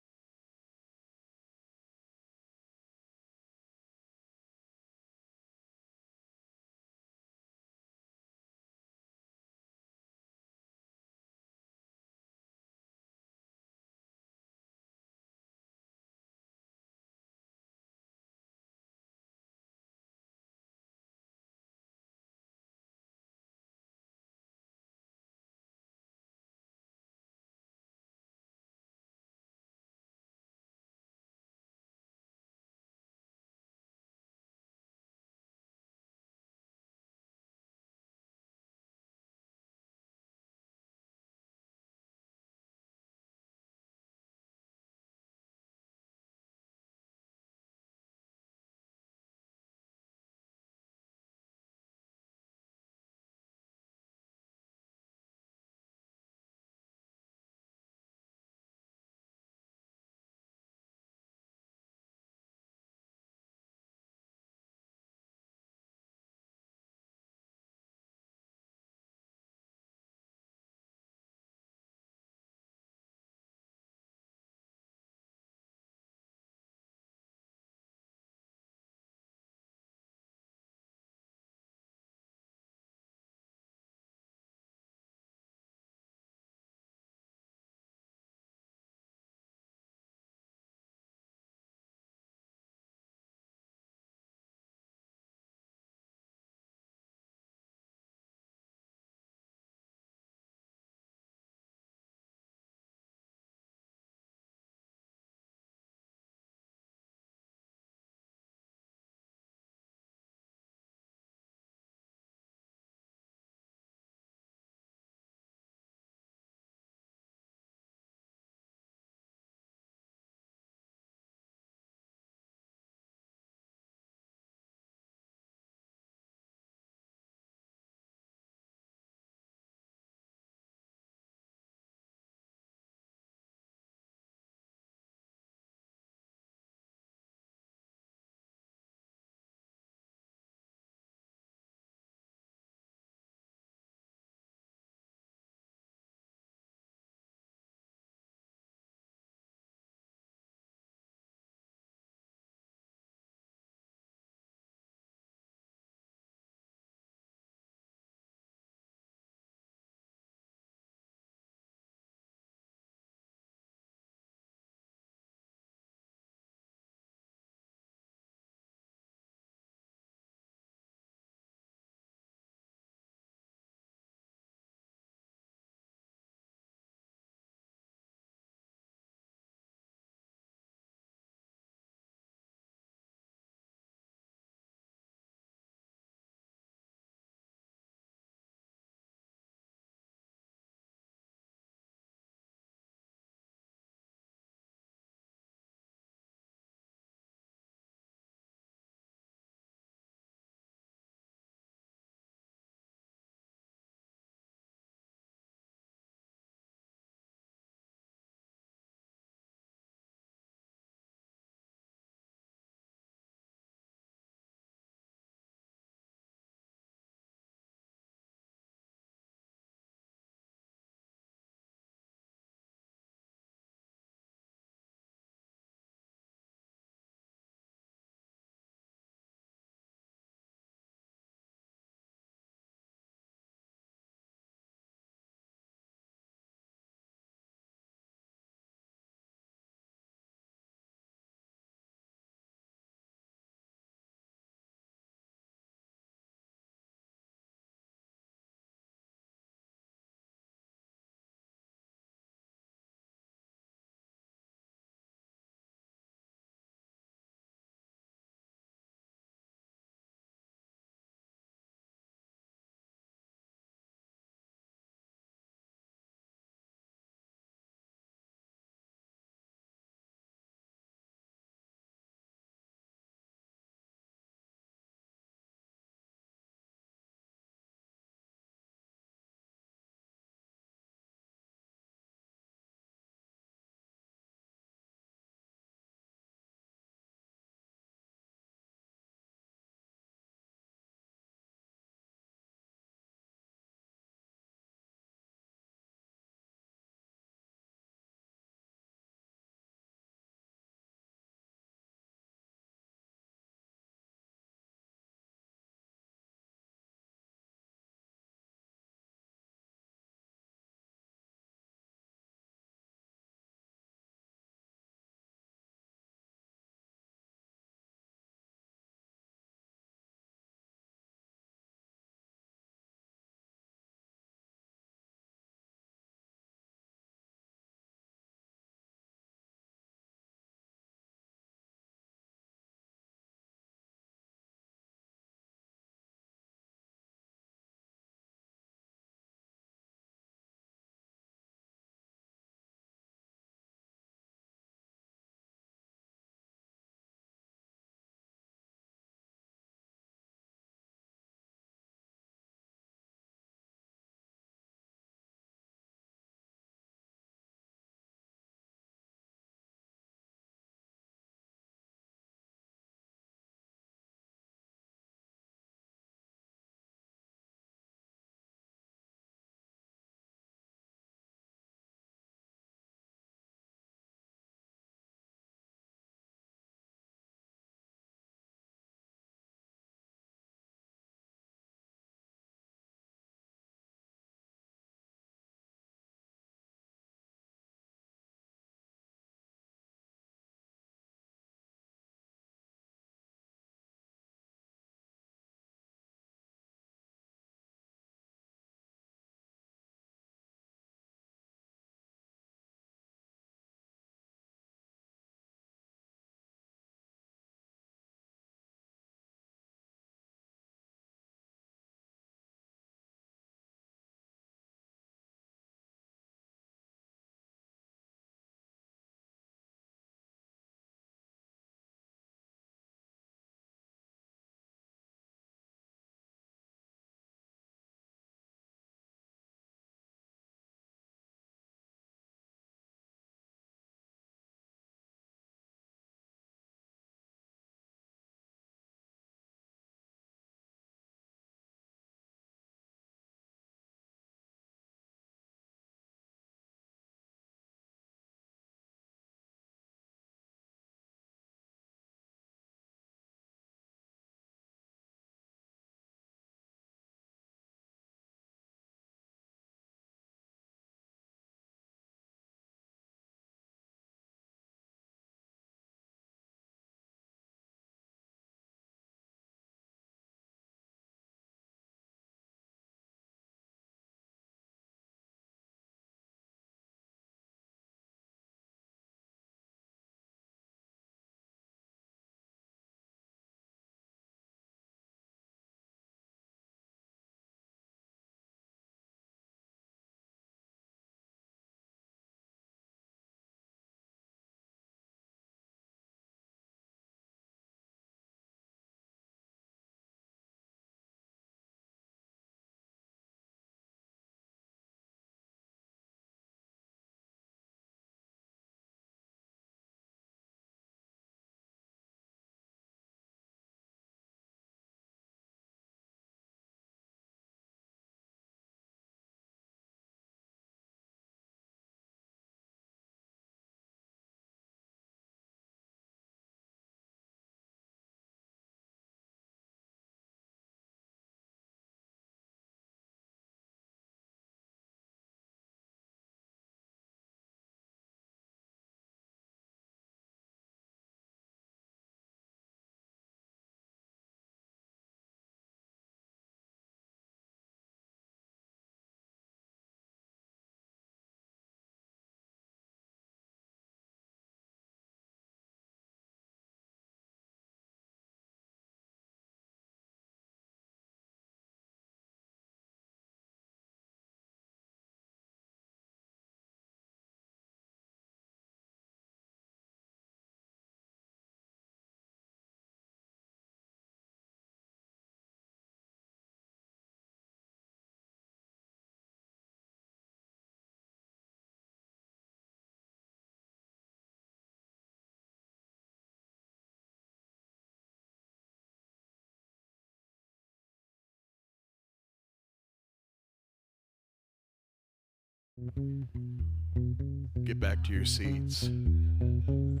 Get back to your seats. And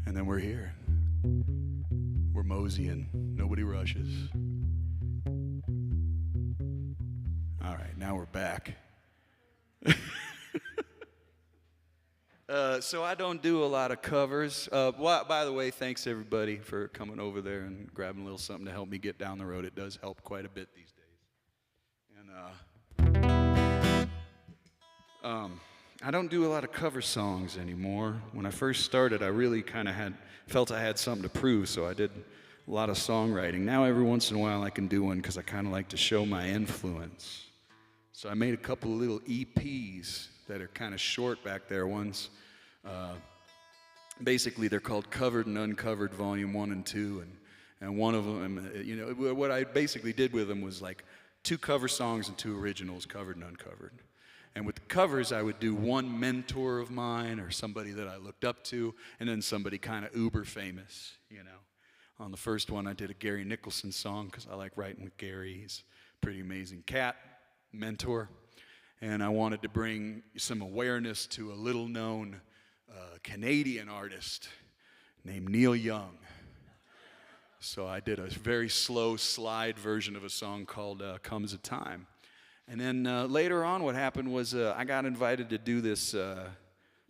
then we're here. We're moseying. Nobody rushes. All right, now we're back. So I don't do a lot of covers. By the way, thanks everybody for coming over there and grabbing a little something to help me get down the road. It does help quite a bit these days. And I don't do a lot of cover songs anymore. When I first started, I really kind of felt I had something to prove, so I did a lot of songwriting. Now every once in a while I can do one because I kind of like to show my influence. So I made a couple of little EPs that are kind of short back there. One's basically they're called Covered and Uncovered Volume 1 and 2, and one of them, you know, what I basically did with them was like 2 cover songs and 2 originals, covered and uncovered. And with the covers, I would do one mentor of mine or somebody that I looked up to, and then somebody kind of uber famous, you know. On the first one, I did a Gary Nicholson song because I like writing with Gary. He's a pretty amazing cat, mentor. And I wanted to bring some awareness to a little-known Canadian artist named Neil Young. So I did a very slow slide version of a song called Comes a Time. And then later on what happened was I got invited to do this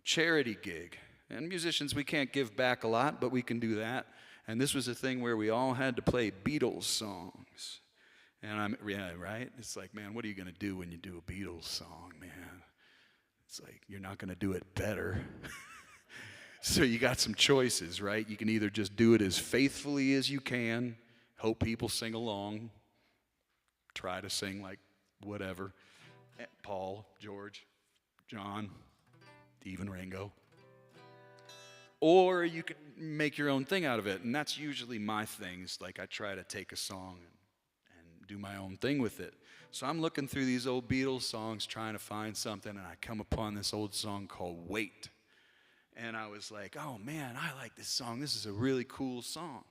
charity gig. And musicians, we can't give back a lot, but we can do that. And this was a thing where we all had to play Beatles songs. And yeah, right? It's like, man, what are you going to do when you do a Beatles song, man? It's like, you're not going to do it better. So you got some choices, right? You can either just do it as faithfully as you can, hope people sing along, try to sing like whatever, Paul, George, John, even Ringo. Or you can make your own thing out of it, and that's usually my thing. It's like I try to take a song and do my own thing with it. So I'm looking through these old Beatles songs trying to find something, and I come upon this old song called Wait. And I was like, oh man, I like this song. This is a really cool song.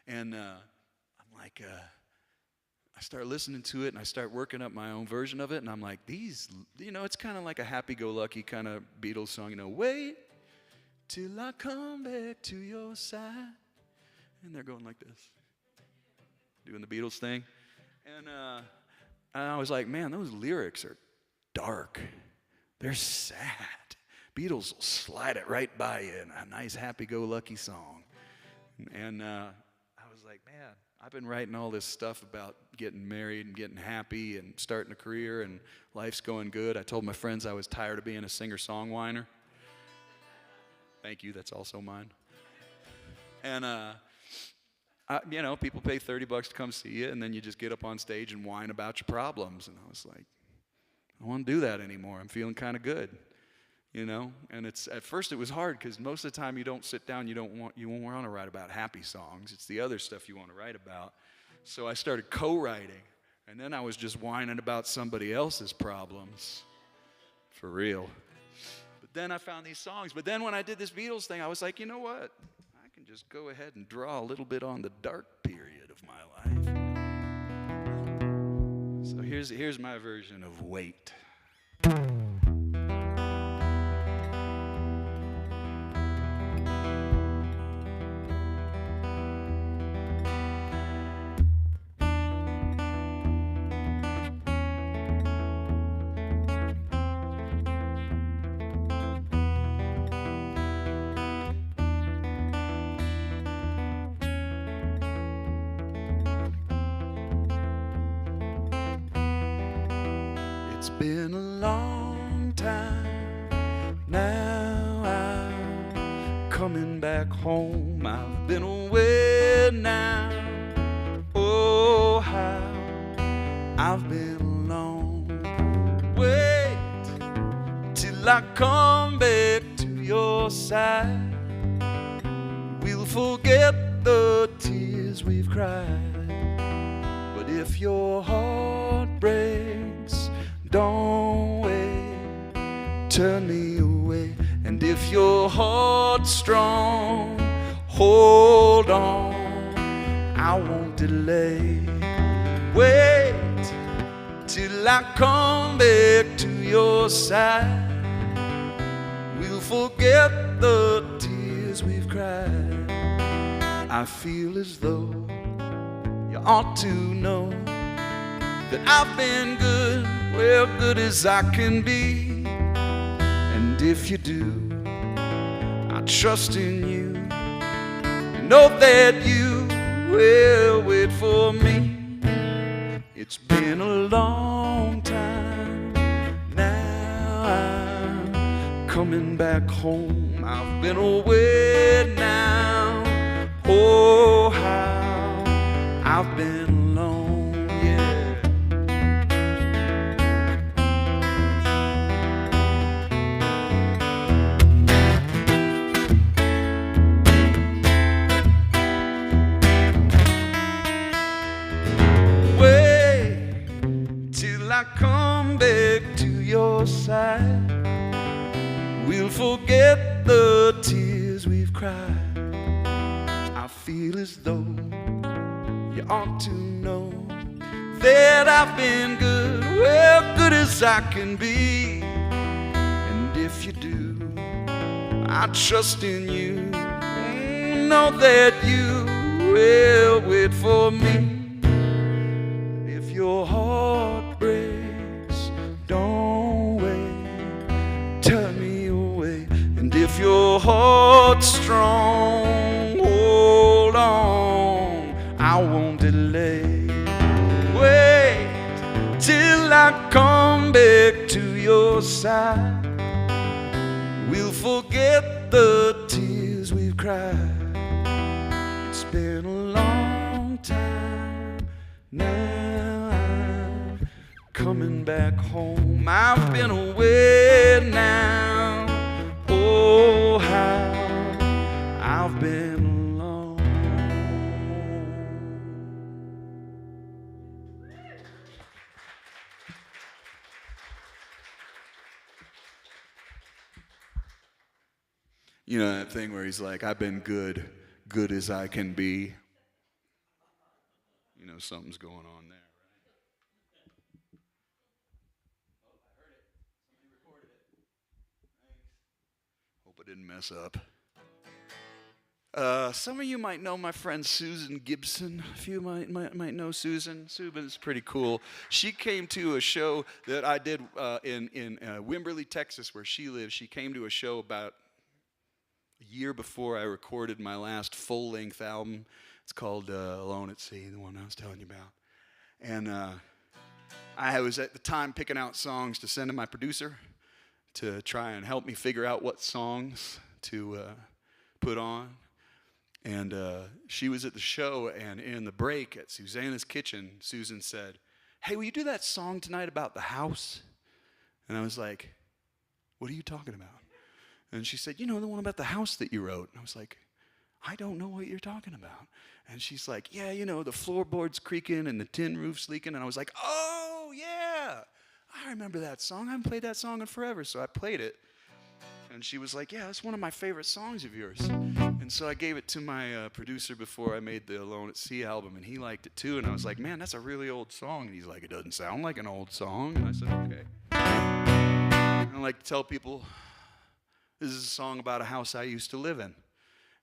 And I'm like, I start listening to it, and I start working up my own version of it, and I'm like, these, you know, it's kind of like a happy-go-lucky kind of Beatles song, you know, wait till I come back to your side. And they're going like this, doing the Beatles thing. And I was like, man, those lyrics are dark. They're sad. Beatles will slide it right by you in a nice happy-go-lucky song. And I was like, man, I've been writing all this stuff about getting married and getting happy and starting a career and life's going good. I told my friends I was tired of being a singer-songwriter. Thank you, that's also mine. And, you know, people pay $30 to come see you, and then you just get up on stage and whine about your problems. And I was like, I don't want to do that anymore. I'm feeling kind of good, you know? And at first it was hard because most of the time you don't sit down, you won't want to write about happy songs. It's the other stuff you want to write about. So I started co-writing, and then I was just whining about somebody else's problems, for real. But then I found these songs. But then when I did this Beatles thing, I was like, you know what? I can just go ahead and draw a little bit on the dark period of my life. So here's my version of Wait. It's been a long time, now I'm coming back home. I've been away now, oh how I've been alone. Wait till I come back to your side. We'll forget the tears we've cried. But if your heart breaks, don't wait, turn me away. And if your heart's strong, hold on, I won't delay. Wait till till I come back to your side. We'll forget the tears we've cried. I feel as though you ought to know that I've been good, well, good as I can be. And if you do, I trust in you. You know that you will wait for me. It's been a long time. Now I'm coming back home. I've been away now. Oh, how I've been alone, yeah. Wait till I come back to your side. We'll forget the tears we've cried. I feel as though you ought to know that I've been good, well, good as I can be. And if you do, I trust in you. Know that you will wait for me. If your heart breaks, don't wait, turn me away. And if your heart's strong, hold on, I won't delay. Wait till I come back to your side. We'll forget the tears we've cried. It's been a long time. Now I'm coming back home. I've been away now. Oh, how I've been alone. You know that thing where he's like, I've been good, good as I can be. You know something's going on there, right? Oh, I heard it. Somebody recorded it. Thanks. Hope I didn't mess up. Some of you might know my friend Susan Gibson. A few might know Susan. Susan's pretty cool. She came to a show that I did in Wimberley, Texas, where she lives. She came to a show about a year before I recorded my last full-length album. It's called Alone at Sea, the one I was telling you about. And I was at the time picking out songs to send to my producer to try and help me figure out what songs to put on. And she was at the show, and in the break at Susanna's kitchen, Susan said, "Hey, will you do that song tonight about the house?" And I was like, "What are you talking about?" And she said, "You know, the one about the house that you wrote." And I was like, "I don't know what you're talking about." And she's like, "Yeah, you know, the floorboards creaking and the tin roof's leaking." And I was like, "Oh, yeah, I remember that song. I haven't played that song in forever." So I played it. And she was like, "Yeah, that's one of my favorite songs of yours." And so I gave it to my producer before I made the Alone at Sea album, and he liked it too. And I was like, "Man, that's a really old song." And he's like, "It doesn't sound like an old song." And I said, "Okay." And I like to tell people, this is a song about a house I used to live in.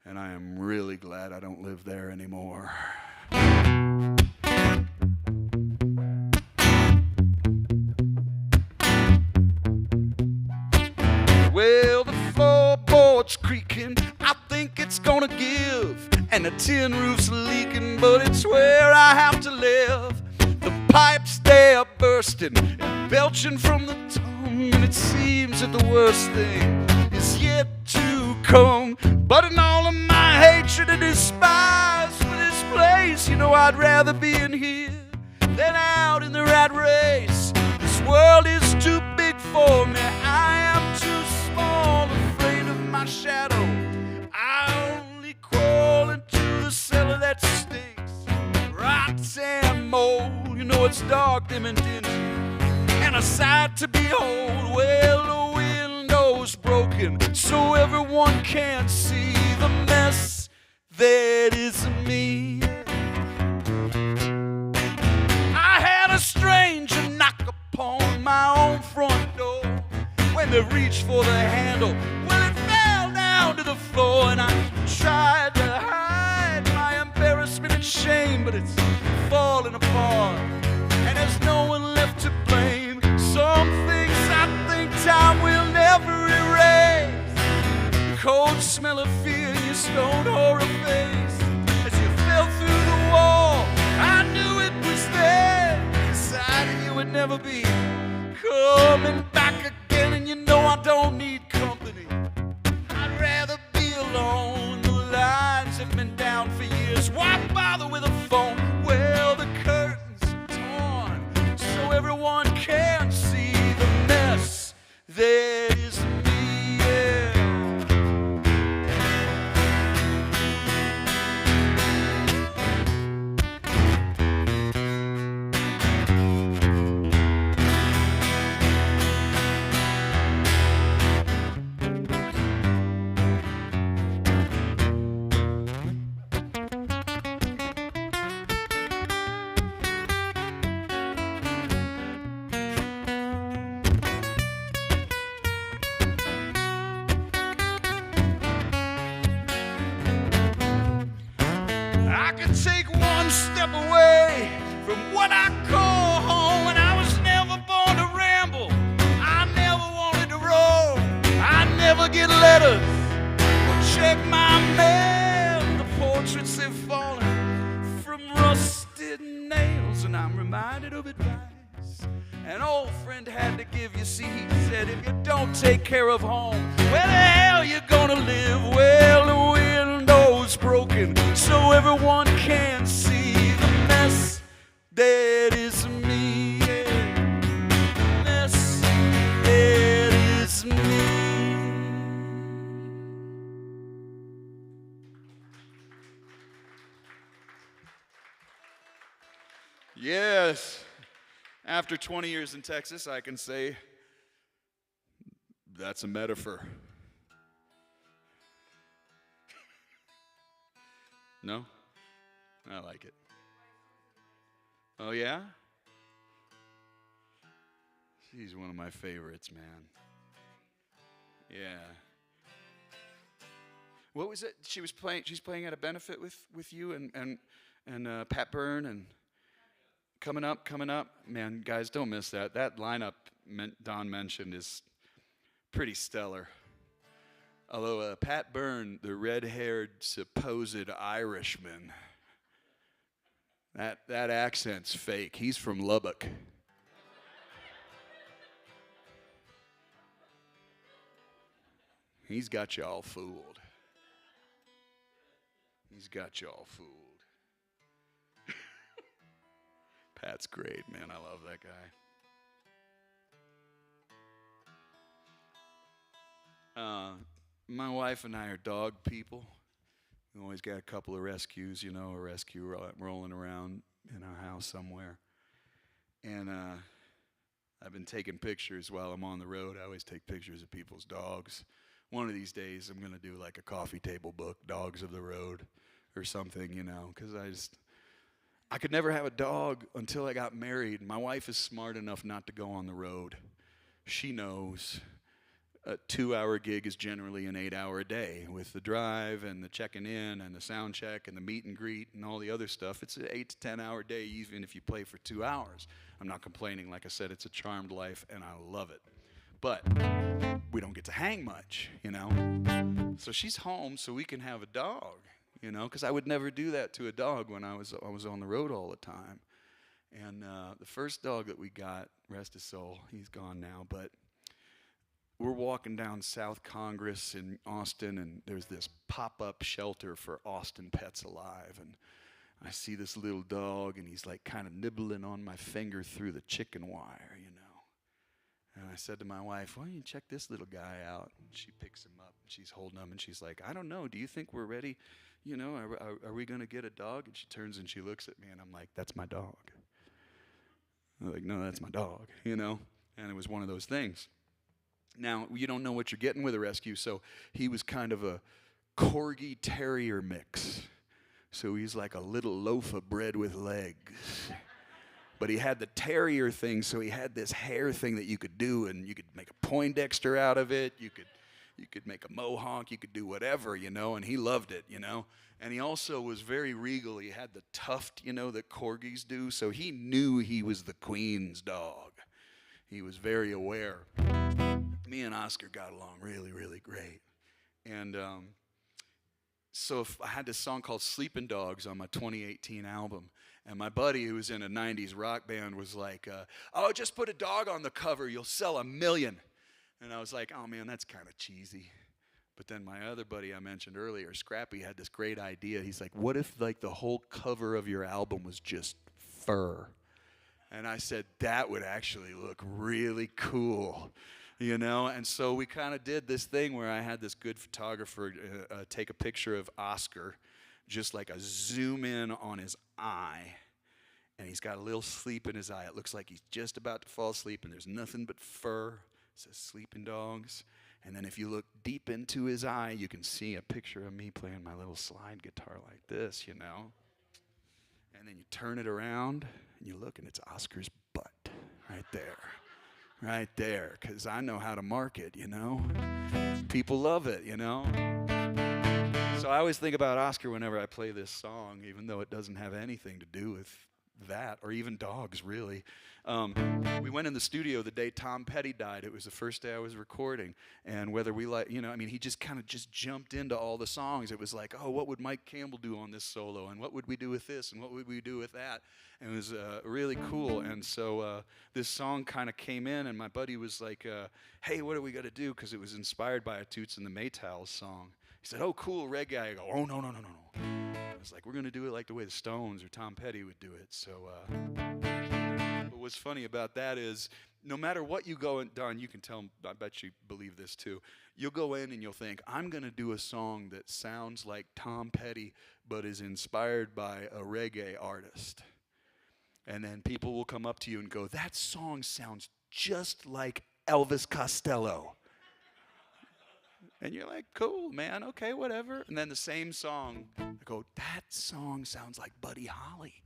And I am really glad I don't live there anymore. Well, the floorboard's creaking, I think it's gonna give. And the tin roof's leaking, but it's where I have to live. The pipes, they are bursting and belching from the tongue. And it seems that the worst thing is yet to come. But in all of my hatred and despise for this place, you know I'd rather be in here than out in the rat race. This world is too big for me, I am too small, afraid of my shadow. I only crawl into the cellar that stinks, rots and mold. You know it's dark, dim and dingy, and a sight to behold. Well, the window's broken, so everyone can see the mess that is me. I had a stranger knock to reach for the handle. Well, it fell down to the floor, and I tried to hide my embarrassment and shame, but it's falling apart, and there's no one left to blame. Some things I think time will never erase. The cold smell of fear in your stone horror face. As you fell through the wall, I knew it was there. Decided you would never be coming back again, and you know I don't need company. I'd rather be alone. The lines have been down for years. Why bother with a phone? Well, the curtains are torn so everyone can see the mess that is me. Yeah. I could take one step away from what I call home, and I was never born to ramble. I never wanted to roam. I never get letters or check my mail. The portraits have fallen from rusted nails, and I'm reminded of advice an old friend had to give you. See, he said, if you don't take care of home, where the hell you gonna live? Well, the window's broken so everyone can see the mess that is me. Yeah. Mess that is me. Yes. After 20 years in Texas, I can say that's a metaphor. No? I like it. Oh, yeah? She's one of my favorites, man. Yeah. What was it? She's playing at a benefit with you and Pat Byrne and coming up. Man, guys, don't miss that. That lineup Don mentioned is pretty stellar. Although Pat Byrne, the red-haired supposed Irishman, that accent's fake. He's from Lubbock. He's got y'all fooled. He's got y'all fooled. Pat's great, man. I love that guy. My wife and I are dog people. We always got a couple of rescues, a rescue rolling around in our house somewhere. And I've been taking pictures while I'm on the road. I always take pictures of people's dogs. One of these days, I'm going to do like a coffee table book, Dogs of the Road or something, because I could never have a dog until I got married. My wife is smart enough not to go on the road. She knows a 2-hour gig is generally an 8-hour day with the drive and the checking in and the sound check and the meet and greet and all the other stuff. It's an 8 to 10 hour day even if you play for 2 hours. I'm not complaining. Like I said, it's a charmed life and I love it. But we don't get to hang much, So she's home so we can have a dog, because I would never do that to a dog when I was on the road all the time. And the first dog that we got, rest his soul, he's gone now, but we're walking down South Congress in Austin, and there's this pop-up shelter for Austin Pets Alive, and I see this little dog, and he's like kind of nibbling on my finger through the chicken wire, And I said to my wife, why don't you check this little guy out? And she picks him up, and she's holding him, and she's like, I don't know, do you think we're ready? Are we going to get a dog? And she turns and she looks at me, and I'm like, that's my dog. I'm like, no, that's my dog, And it was one of those things. Now, you don't know what you're getting with a rescue, so he was kind of a Corgi Terrier mix. So he's like a little loaf of bread with legs. But he had the terrier thing, so he had this hair thing that you could do, and you could make a Poindexter out of it. You could make a mohawk. You could do whatever, you know, and he loved it, you know. And he also was very regal. He had the tuft, you know, that corgis do, so he knew he was the queen's dog. He was very aware. Me and Oscar got along really, really great. And so if I had this song called Sleeping Dogs on my 2018 album. And my buddy, who was in a 90s rock band, was like, oh, just put a dog on the cover. You'll sell 1 million. And I was like, oh, man, that's kind of cheesy. But then my other buddy I mentioned earlier, Scrappy, had this great idea. He's like, what if, like, the whole cover of your album was just fur? And I said, that would actually look really cool, you know? And so we kind of did this thing where I had this good photographer take a picture of Oscar, just like a zoom in on his eye, and he's got a little sleep in his eye. It looks like he's just about to fall asleep, and there's nothing but fur. It says Sleeping Dogs. And then if you look deep into his eye, you can see a picture of me playing my little slide guitar like this, you know. And then you turn it around, and you look, and it's Oscar's butt right there. Right there, because I know how to market, you know. People love it, you know. So I always think about Oscar whenever I play this song, even though it doesn't have anything to do with that, or even dogs, really. We went in the studio the day Tom Petty died. It was the first day I was recording. And whether we like, you know, I mean, he just kind of just jumped into all the songs. It was like, oh, what would Mike Campbell do on this solo? And what would we do with this? And what would we do with that? And it was really cool. And so this song kind of came in, and my buddy was like, hey, what are we going to do? Because it was inspired by a Toots and the Maytals song. He said, oh, cool, reggae. I go, oh, no. I was like, we're going to do it like the way the Stones or Tom Petty would do it. So but what's funny about that is no matter what you go and, Don, you can tell, I bet you believe this too. You'll go in and you'll think, I'm going to do a song that sounds like Tom Petty but is inspired by a reggae artist. And then people will come up to you and go, that song sounds just like Elvis Costello. And you're like, cool, man, okay, whatever. And then the same song, I go, that song sounds like Buddy Holly.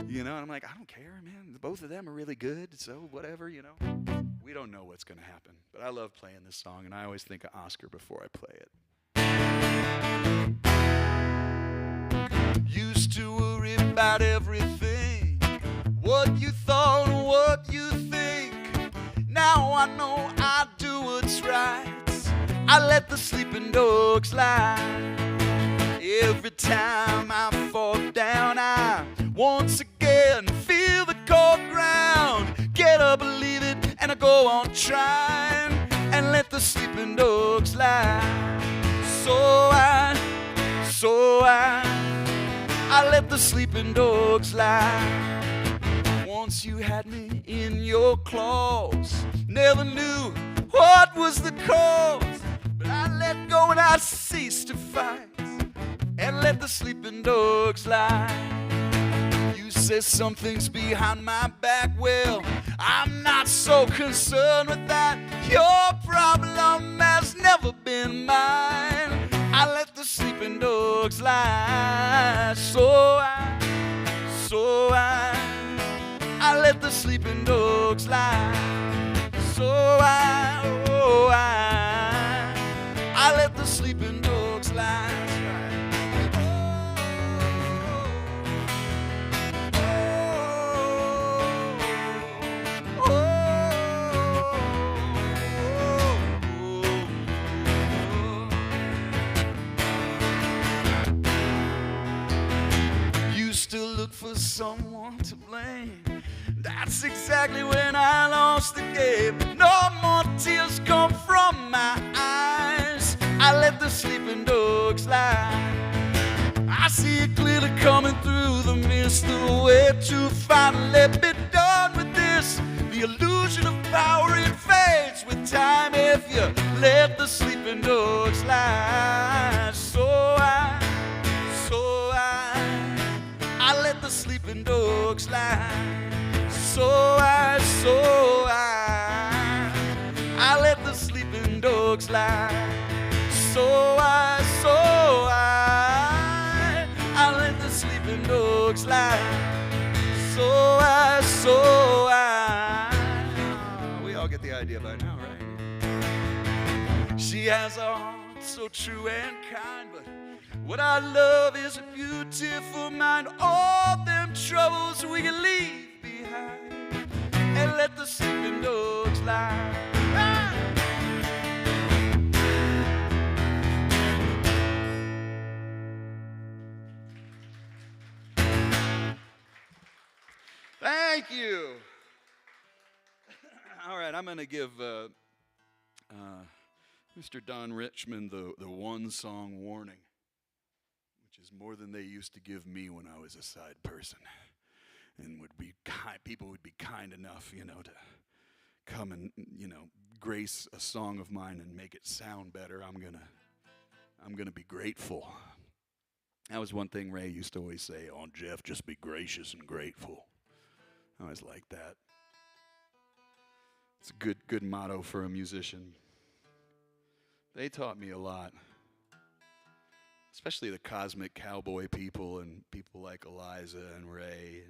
You know, and I'm like, I don't care, man. Both of them are really good, so whatever, you know. We don't know what's going to happen. But I love playing this song, and I always think of Oscar before I play it. Used to worry about everything, what you thought, what you think. Now I know I do what's right. I let the sleeping dogs lie. Every time I fall down, I once again feel the cold ground. Get up, believe it, and I go on trying and let the sleeping dogs lie. So I let the sleeping dogs lie. Once you had me in your claws, never knew what was the cause. But I let go and I ceased to fight and let the sleeping dogs lie. You say something's behind my back, well, I'm not so concerned with that. Your problem has never been mine. I let the sleeping dogs lie. So I let the sleeping dogs lie. So I let the sleeping dogs lie. Used to look for someone to blame. That's exactly when I lost the game. No more tears come from my eyes. I let the sleeping dogs lie. I see it clearly coming through the mist, the way to finally be done with this. The illusion of power, it fades with time if you let the sleeping dogs lie. So I let the sleeping dogs lie. So I let the sleeping dogs lie. So I let the sleeping dogs lie. So I So we all get the idea by now, right? She has a heart so true and kind, but what I love is a beautiful mind. All them troubles we can leave behind and let the sleeping dogs lie. Ah! Thank you. All right, I'm going to give Mr. Don Richmond the one-song warning, which is more than they used to give me when I was a side person, and people would be kind enough, to come and grace a song of mine and make it sound better. I'm gonna be grateful. That was one thing Ray used to always say. Oh, Jeff, just be gracious and grateful. I always liked that. It's a good motto for a musician. They taught me a lot, especially the Cosmic Cowboy people and people like Eliza and Ray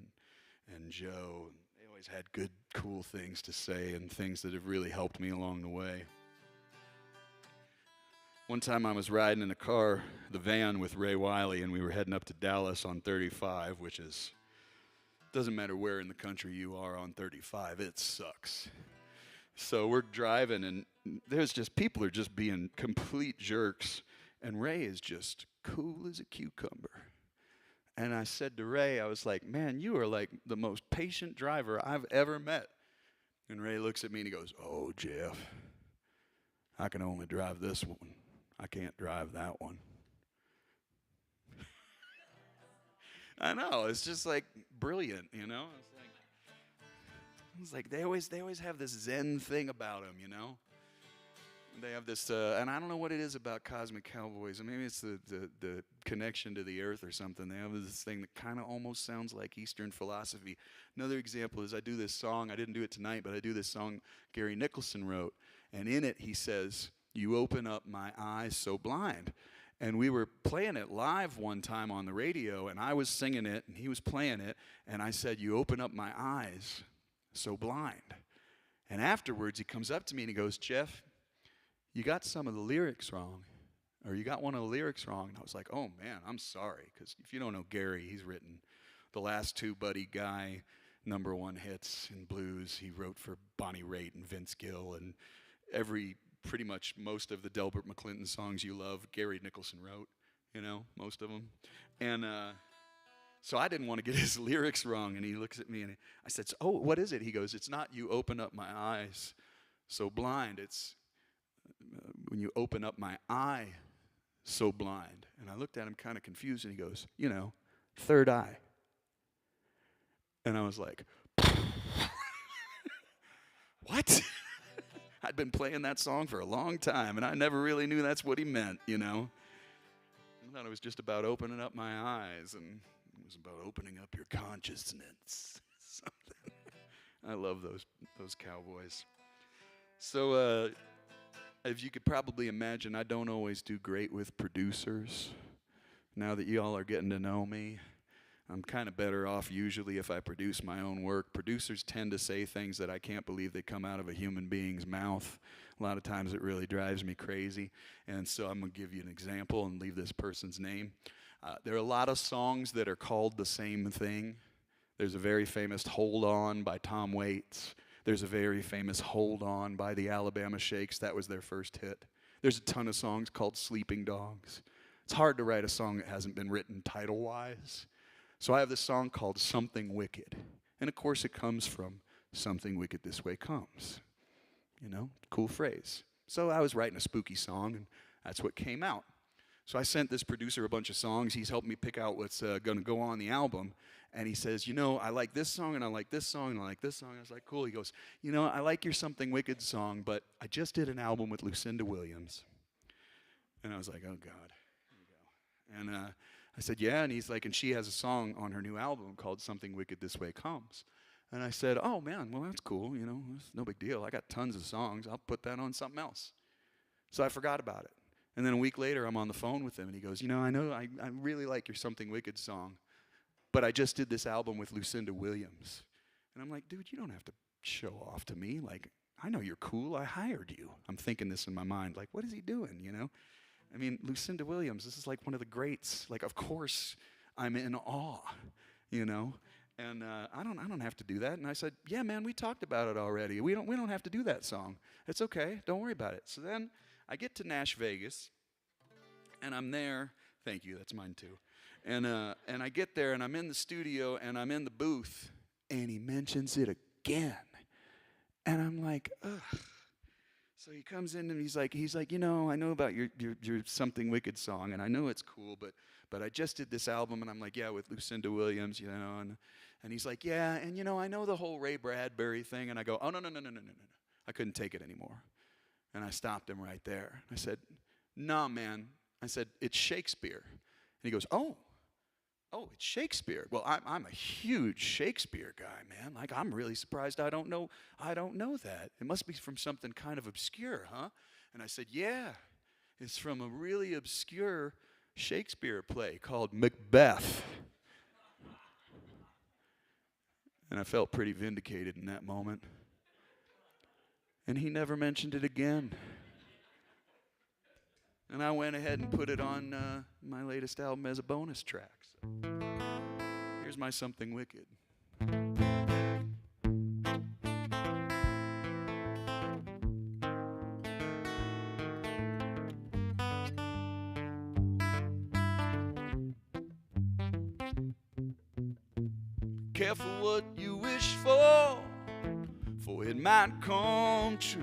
and Joe. They always had good, cool things to say and things that have really helped me along the way. One time I was riding in the van with Ray Wiley, and we were heading up to Dallas on 35, which doesn't matter where in the country you are on 35, it sucks. So we're driving, and people are just being complete jerks, and Ray is just cool as a cucumber. And I said to Ray, I was like, man, you are like the most patient driver I've ever met. And Ray looks at me and he goes, oh, Jeff, I can only drive this one. I can't drive that one. I know, it's just like brilliant, It's like they always have this Zen thing about them, They have this, and I don't know what it is about Cosmic Cowboys. Maybe it's the connection to the earth or something. They have this thing that kind of almost sounds like Eastern philosophy. Another example is I do this song. I didn't do it tonight, but I do this song Gary Nicholson wrote. And in it he says, you open up my eyes so blind. And we were playing it live one time on the radio, and I was singing it, and he was playing it. And I said, you open up my eyes so blind. And afterwards he comes up to me and he goes, Jeff, you got some of the lyrics wrong, or you got one of the lyrics wrong. And I was like, oh man, I'm sorry, because if you don't know Gary, he's written the last two Buddy Guy #1 hits in blues. He wrote for Bonnie Raitt and Vince Gill, and pretty much most of the Delbert McClinton songs you love, Gary Nicholson wrote, most of them. And so I didn't want to get his lyrics wrong, and he looks at me, and I said, oh, what is it? He goes, it's not you open up my eyes so blind, it's when you open up my eye so blind. And I looked at him kind of confused, and he goes, third eye. And I was like, what? I'd been playing that song for a long time, and I never really knew that's what he meant, I thought it was just about opening up my eyes, and it was about opening up your consciousness. Something. I love those cowboys. So, as you could probably imagine, I don't always do great with producers. Now that y'all are getting to know me, I'm kind of better off usually if I produce my own work. Producers tend to say things that I can't believe they come out of a human being's mouth. A lot of times it really drives me crazy. And so I'm going to give you an example and leave this person's name. There are a lot of songs that are called the same thing. There's a very famous Hold On by Tom Waits. There's a very famous Hold On by the Alabama Shakes. That was their first hit. There's a ton of songs called Sleeping Dogs. It's hard to write a song that hasn't been written title-wise. So I have this song called Something Wicked. And of course it comes from Something Wicked This Way Comes. Cool phrase. So I was writing a spooky song, and that's what came out. So I sent this producer a bunch of songs. He's helped me pick out what's going to go on the album. And he says, I like this song, and I like this song, and I like this song. I was like, cool. He goes, I like your Something Wicked song, but I just did an album with Lucinda Williams. And I was like, oh, God. Here we go. And I said, yeah. And he's like, and she has a song on her new album called Something Wicked This Way Comes. And I said, oh, man, well, that's cool. It's no big deal. I got tons of songs. I'll put that on something else. So I forgot about it. And then a week later, I'm on the phone with him, and he goes, I know I really like your Something Wicked song, but I just did this album with Lucinda Williams. And I'm like, dude, you don't have to show off to me. Like, I know you're cool. I hired you. I'm thinking this in my mind. Like, what is he doing, you know? I mean, Lucinda Williams, this is like one of the greats. Like, of course, I'm in awe, you know? And I don't have to do that. And I said, yeah, man, we talked about it already. We don't have to do that song. It's okay. Don't worry about it. So then I get to Nash Vegas, and I'm there. Thank you. That's mine too. And I get there, and I'm in the studio, and I'm in the booth, and he mentions it again. And I'm like, ugh. So he comes in and he's like, you know, I know about your Something Wicked song, and I know it's cool, but I just did this album, and I'm like, yeah, with Lucinda Williams, you know, and he's like, yeah, and you know, I know the whole Ray Bradbury thing, and I go, oh, no. I couldn't take it anymore. And I stopped him right there. I said, nah, man. I said, it's Shakespeare. And he goes, oh, it's Shakespeare. Well, I'm a huge Shakespeare guy, man. Like, I'm really surprised I don't know that. It must be from something kind of obscure, huh? And I said, yeah, it's from a really obscure Shakespeare play called Macbeth. And I felt pretty vindicated in that moment. And he never mentioned it again. And I went ahead and put it on my latest album as a bonus track. So here's my Something Wicked. Careful what you wish for it might come true.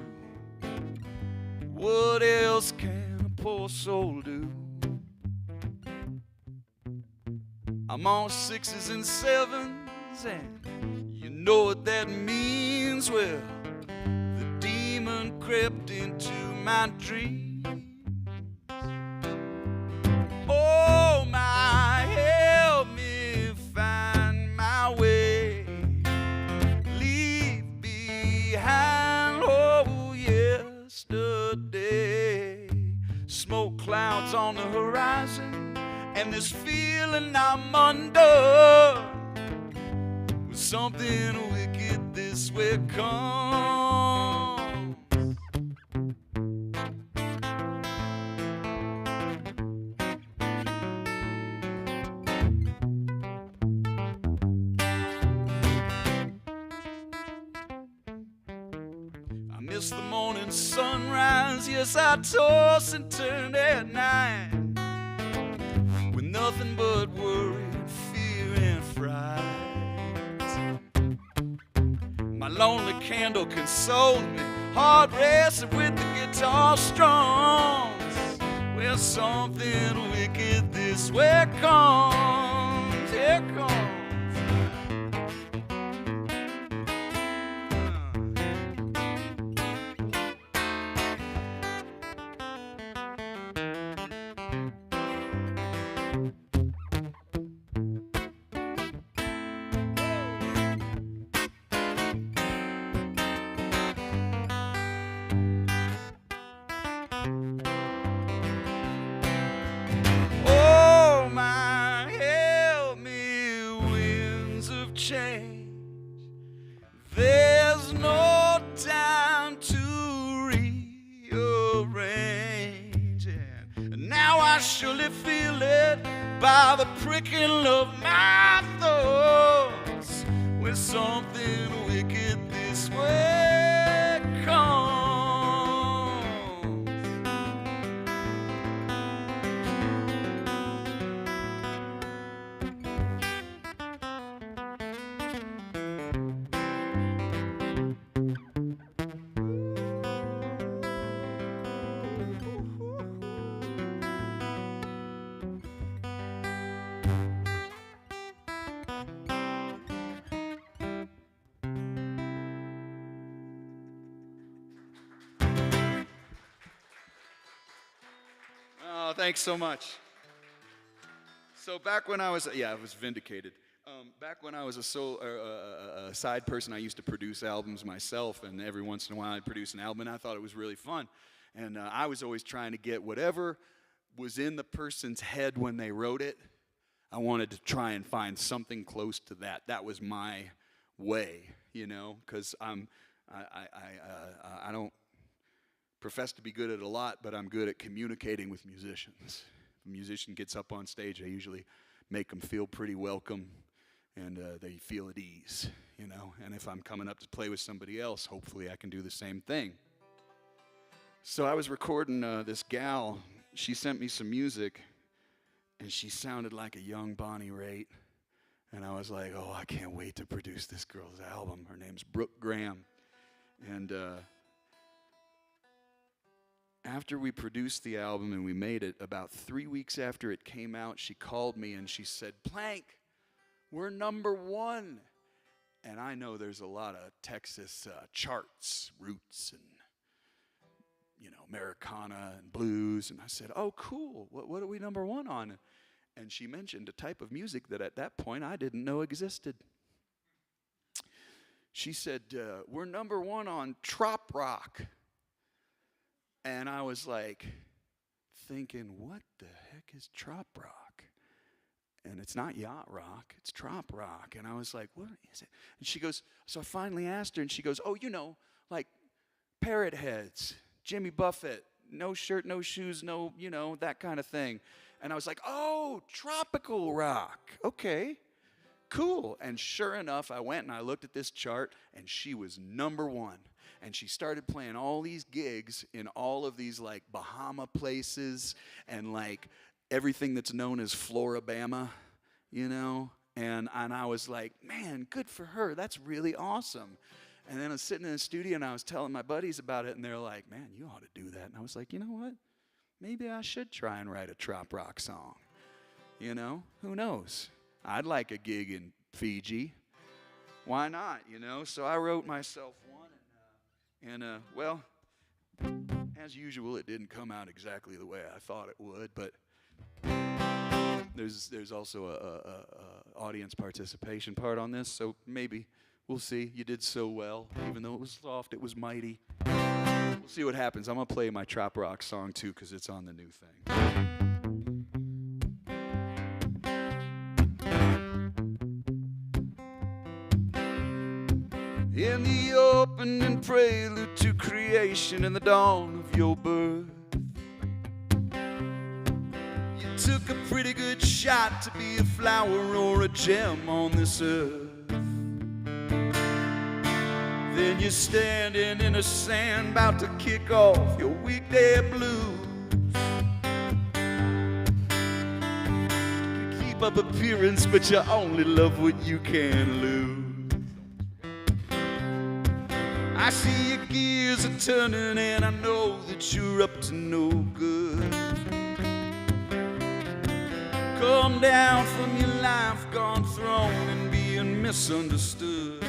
What else can a poor soul do? I'm on 6s and 7s, and you know what that means. Well, the demon crept into my dreams. Oh, my, help me find my way. Leave behind, oh, yesterday. Smoke clouds on the horizon, and this feeling I'm under, with something wicked this way comes. I miss the morning sunrise, yes, I toss and turn at night, with nothing but worry and fear and fright. My lonely candle consoles me, heart racing with the guitar strums. Well, something wicked this way comes, here comes. There's no time to rearrange, and now I surely feel it by the pricking of my thoughts, when something wicked this way comes. Oh, thanks so much. So back when I was, I was vindicated. Back when I was a side person, I used to produce albums myself, and every once in a while I'd produce an album, and I thought it was really fun. And I was always trying to get whatever was in the person's head when they wrote it. I wanted to try and find something close to that. That was my way, you know, because I don't profess to be good at a lot, but I'm good at communicating with musicians. If a musician gets up on stage, I usually make them feel pretty welcome, and they feel at ease, you know. And if I'm coming up to play with somebody else, hopefully I can do the same thing. So I was recording this gal. She sent me some music, and she sounded like a young Bonnie Raitt. And I was like, oh, I can't wait to produce this girl's album. Her name's Brooke Graham. And after we produced the album and we made it, about 3 weeks after it came out, she called me and she said, Plank, we're #1. And I know there's a lot of Texas charts, roots, and, you know, Americana and blues. And I said, oh, cool. What are we #1 on? And she mentioned a type of music that at that point I didn't know existed. She said, we're #1 on trop rock. And I was like thinking, what the heck is trop rock? And it's not yacht rock, it's trop rock. And I was like, what is it? And she goes, so I finally asked her, and she goes, oh, you know, like Parrot Heads, Jimmy Buffett, no shirt, no shoes, no, you know, that kind of thing. And I was like, oh, tropical rock. Okay, cool. And sure enough, I went and I looked at this chart, and she was #1. And she started playing all these gigs in all of these, like, Bahama places and, like, everything that's known as Floribama, you know. And I was like, man, good for her. That's really awesome. And then I was sitting in the studio, and I was telling my buddies about it, and they're like, man, you ought to do that. And I was like, you know what? Maybe I should try and write a trop rock song. You know, who knows? I'd like a gig in Fiji. Why not, you know? So I wrote myself one, and well, as usual, it didn't come out exactly the way I thought it would, but there's also a audience participation part on this, so maybe we'll see. You did so well. Even though it was soft, it was mighty. We'll see what happens. I'm going to play my trop rock song, too, because it's on the new thing. In the opening prelude to creation and the dawn of your birth, you took a pretty good shot to be a flower or a gem on this earth. Then you're standing in the sand, about to kick off your weekday blues. You keep up appearance, but you only love what you can lose. I see your gears are turning, and I know that you're up to no good. Come down from your life gone thrown and being misunderstood.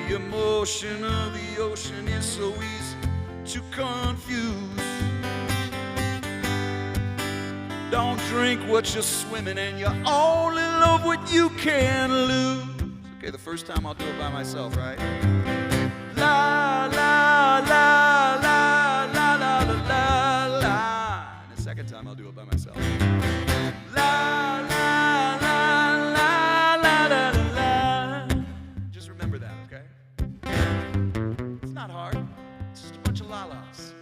The emotion of the ocean is so easy to confuse. Don't drink what you're swimming, and you only love what you can lose. Okay, the first time I'll do it by myself, right? La la la la la la la la. And the second time I'll do it by myself. La la la la la la la. Just remember that, okay? It's not hard. It's just a bunch of la-las.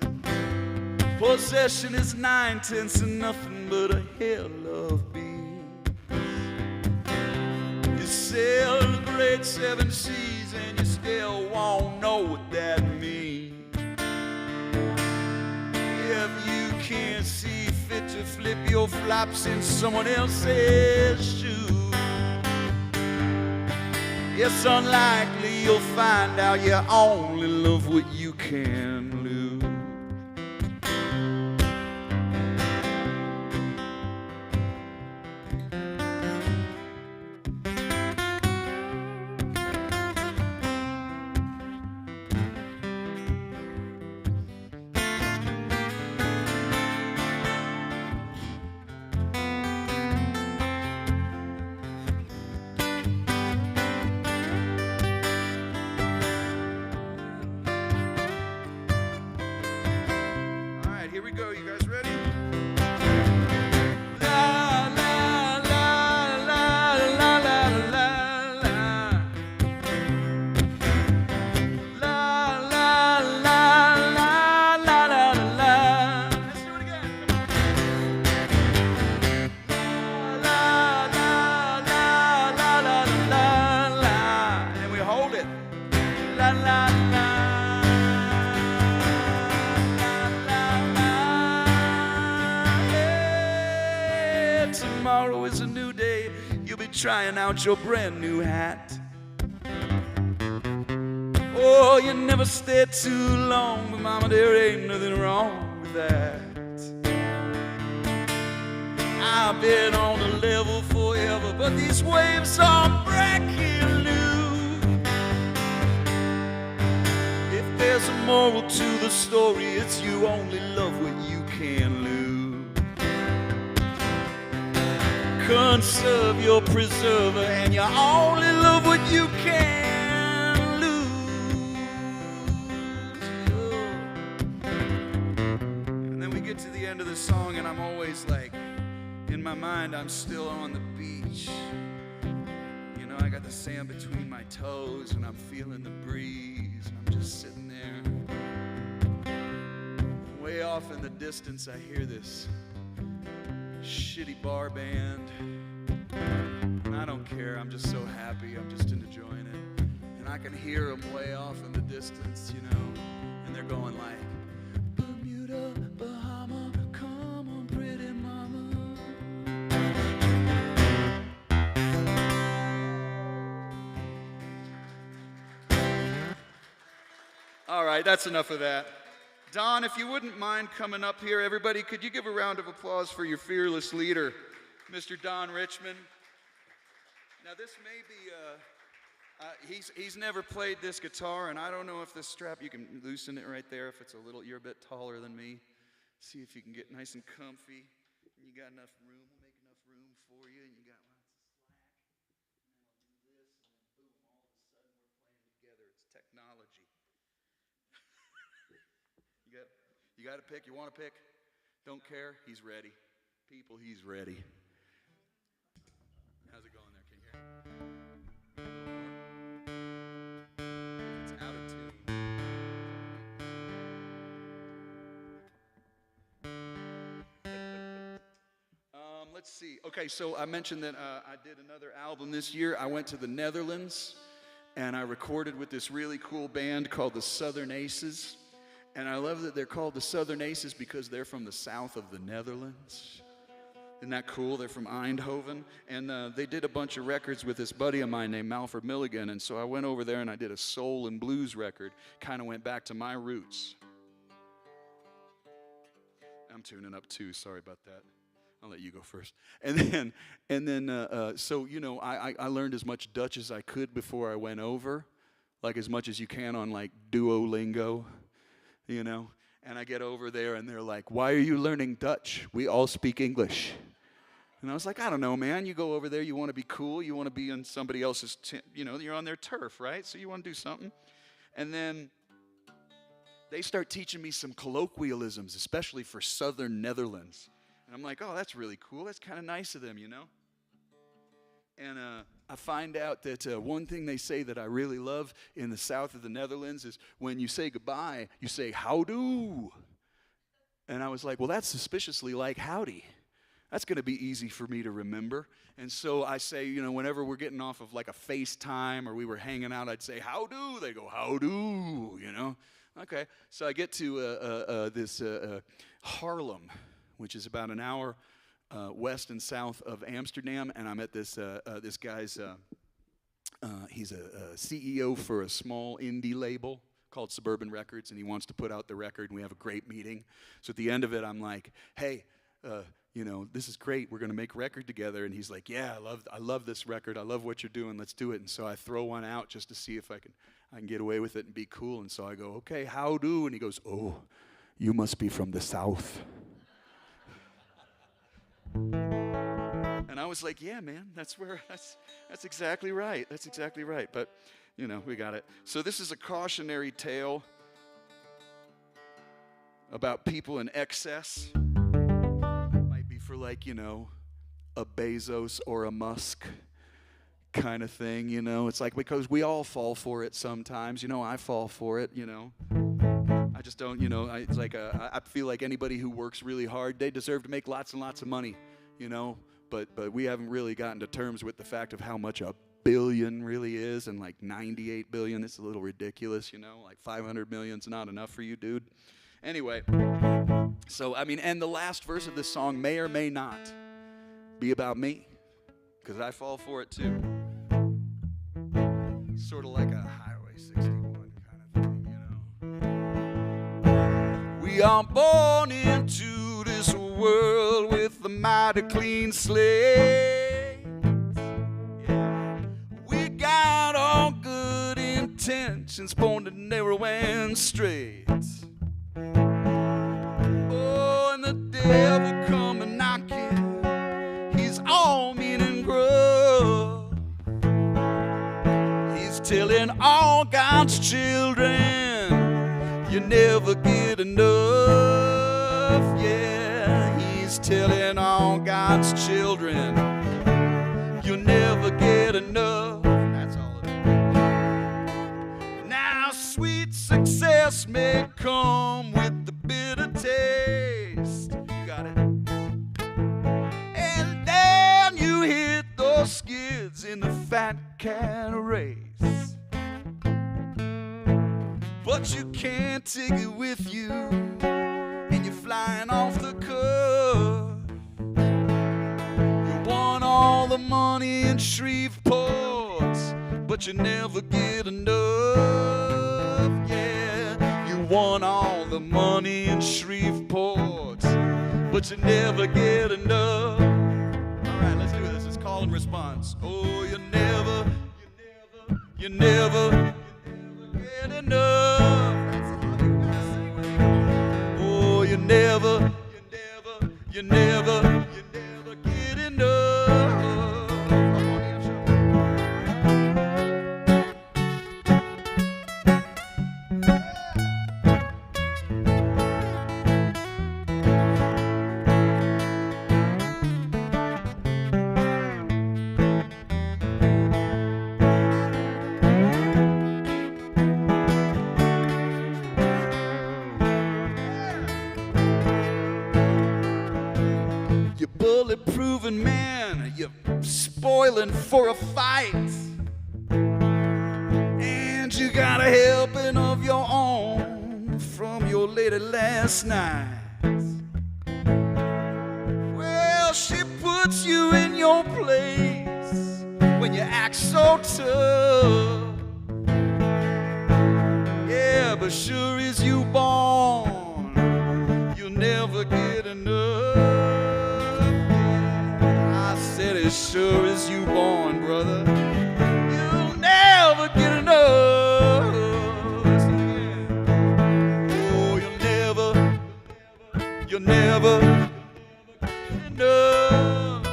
Possession is 9/10 of nothing but a hell of beats. You sail the great 7 seas and you still won't know what that means. If you can't see fit to flip your flops in someone else's shoes, it's unlikely you'll find out you only love what you can lose. Here we go, you guys ready? La la la la la la la la. tomorrow is a new day. You'll be trying out your brand new hat. Oh, you never stay too long, but mama, there ain't nothing wrong with that. I've been on the level forever, but these waves are breaking loose. If there's a moral to the story, it's you only love what you can lose. Conserve your preserver, and you only love what you can lose. And then we get to the end of the song, and I'm always like, in my mind, I'm still on the beach. You know, I got the sand between my toes, and I'm feeling the breeze. And I'm just sitting there. Way off in the distance, I hear this shitty bar band. And I don't care, I'm just so happy, I'm just enjoying it. And I can hear them way off in the distance, you know, and they're going like, Bermuda, Bahama, come on, pretty mama. All right, that's enough of that. Don, if you wouldn't mind coming up here, everybody, could you give a round of applause for your fearless leader, Mr. Don Richmond? Now, this may be, he's never played this guitar, and I don't know if this strap, you can loosen it right there if it's a little, you're a bit taller than me. See if you can get nice and comfy. And you got enough room, we'll make enough room for you, and you got lots of slack. And then I'll do this, and then boom, all of a sudden we're playing together. It's technology. You got to pick, you want to pick? Don't care, he's ready. People, he's ready. How's it going there? Can you hear? It's out of tune. Let's see. Okay, so I mentioned that I did another album this year. I went to the Netherlands, and I recorded with this really cool band called the Southern Aces. And I love that they're called the Southern Aces because they're from the south of the Netherlands. Isn't that cool? They're from Eindhoven. And they did a bunch of records with this buddy of mine named Malford Milligan. And so I went over there and I did a soul and blues record. Kind of went back to my roots. I'm tuning up too. Sorry about that. I'll let you go first. And then, so, you know, I learned as much Dutch as I could before I went over. Like as much as you can on like Duolingo. You know, and I get over there and they're like, why are you learning Dutch? We all speak English. And I was like, I don't know, man. You go over there, you want to be cool. You want to be on somebody else's, you know, you're on their turf, right? So you want to do something. And then they start teaching me some colloquialisms, especially for Southern Netherlands. And I'm like, oh, that's really cool. That's kind of nice of them, you know. And I find out that one thing they say that I really love in the south of the Netherlands is when you say goodbye, you say howdo. And I was like, well, that's suspiciously like howdy. That's going to be easy for me to remember. And so I say, you know, whenever we're getting off of like a FaceTime or we were hanging out, I'd say howdo. They go howdo, you know. Okay, so I get to this Haarlem, which is about an hour west and south of Amsterdam, and I'm at this this guy's. He's a CEO for a small indie label called Suburban Records, and he wants to put out the record. And we have a great meeting. So at the end of it, I'm like, "Hey, you know, this is great. We're going to make a record together." And he's like, "Yeah, I love this record. I love what you're doing. Let's do it." And so I throw one out just to see if I can get away with it and be cool. And so I go, "Okay, how do?" And he goes, "Oh, you must be from the South." And I was like, yeah, man, that's exactly right. That's exactly right. But, you know, we got it. So this is a cautionary tale about people in excess. Might be for like, you know, a Bezos or a Musk kind of thing, you know. It's like because we all fall for it sometimes. You know, I fall for it, you know. I just don't, you know, it's like I feel like anybody who works really hard, they deserve to make lots and lots of money, you know, but we haven't really gotten to terms with the fact of how much a billion really is, and like 98 billion, it's a little ridiculous, you know, like 500 million's not enough for you, dude. Anyway, so, I mean, and the last verse of this song may or may not be about me, because I fall for it too. Sort of like a Highway 61 kind of thing, you know. We are born into this world with a mighty clean slate. Yeah. We got all good intentions, born to narrow and straight. Oh, and the devil come a knocking, he's all mean and gruff. He's telling all God's children, you never get enough. Yeah, he's telling all God's children, you'll never get enough. That's all it is. Now sweet success may come with the bitter taste. You got it. And then you hit those skids in the fat cat race. But you can't take it with you, and you're flying off the cuff. You won all the money in Shreveport, but you never get enough. Yeah, you won all the money in Shreveport, but you never get enough. All right, let's do this. It's call and response. Oh, you never get enough. That's all you gotta say when you go. Oh, you never get enough. Come on, Hampshire. You bullet-proven man, you're spoiling for a fight, and you got a helping of your own from your lady last night. Well, she puts you in your place when you act so tough. Yeah, but sure as you born, you'll never get enough. I said, as sure as you born, brother, you'll never get enough. Listen again. Oh, you'll never get enough.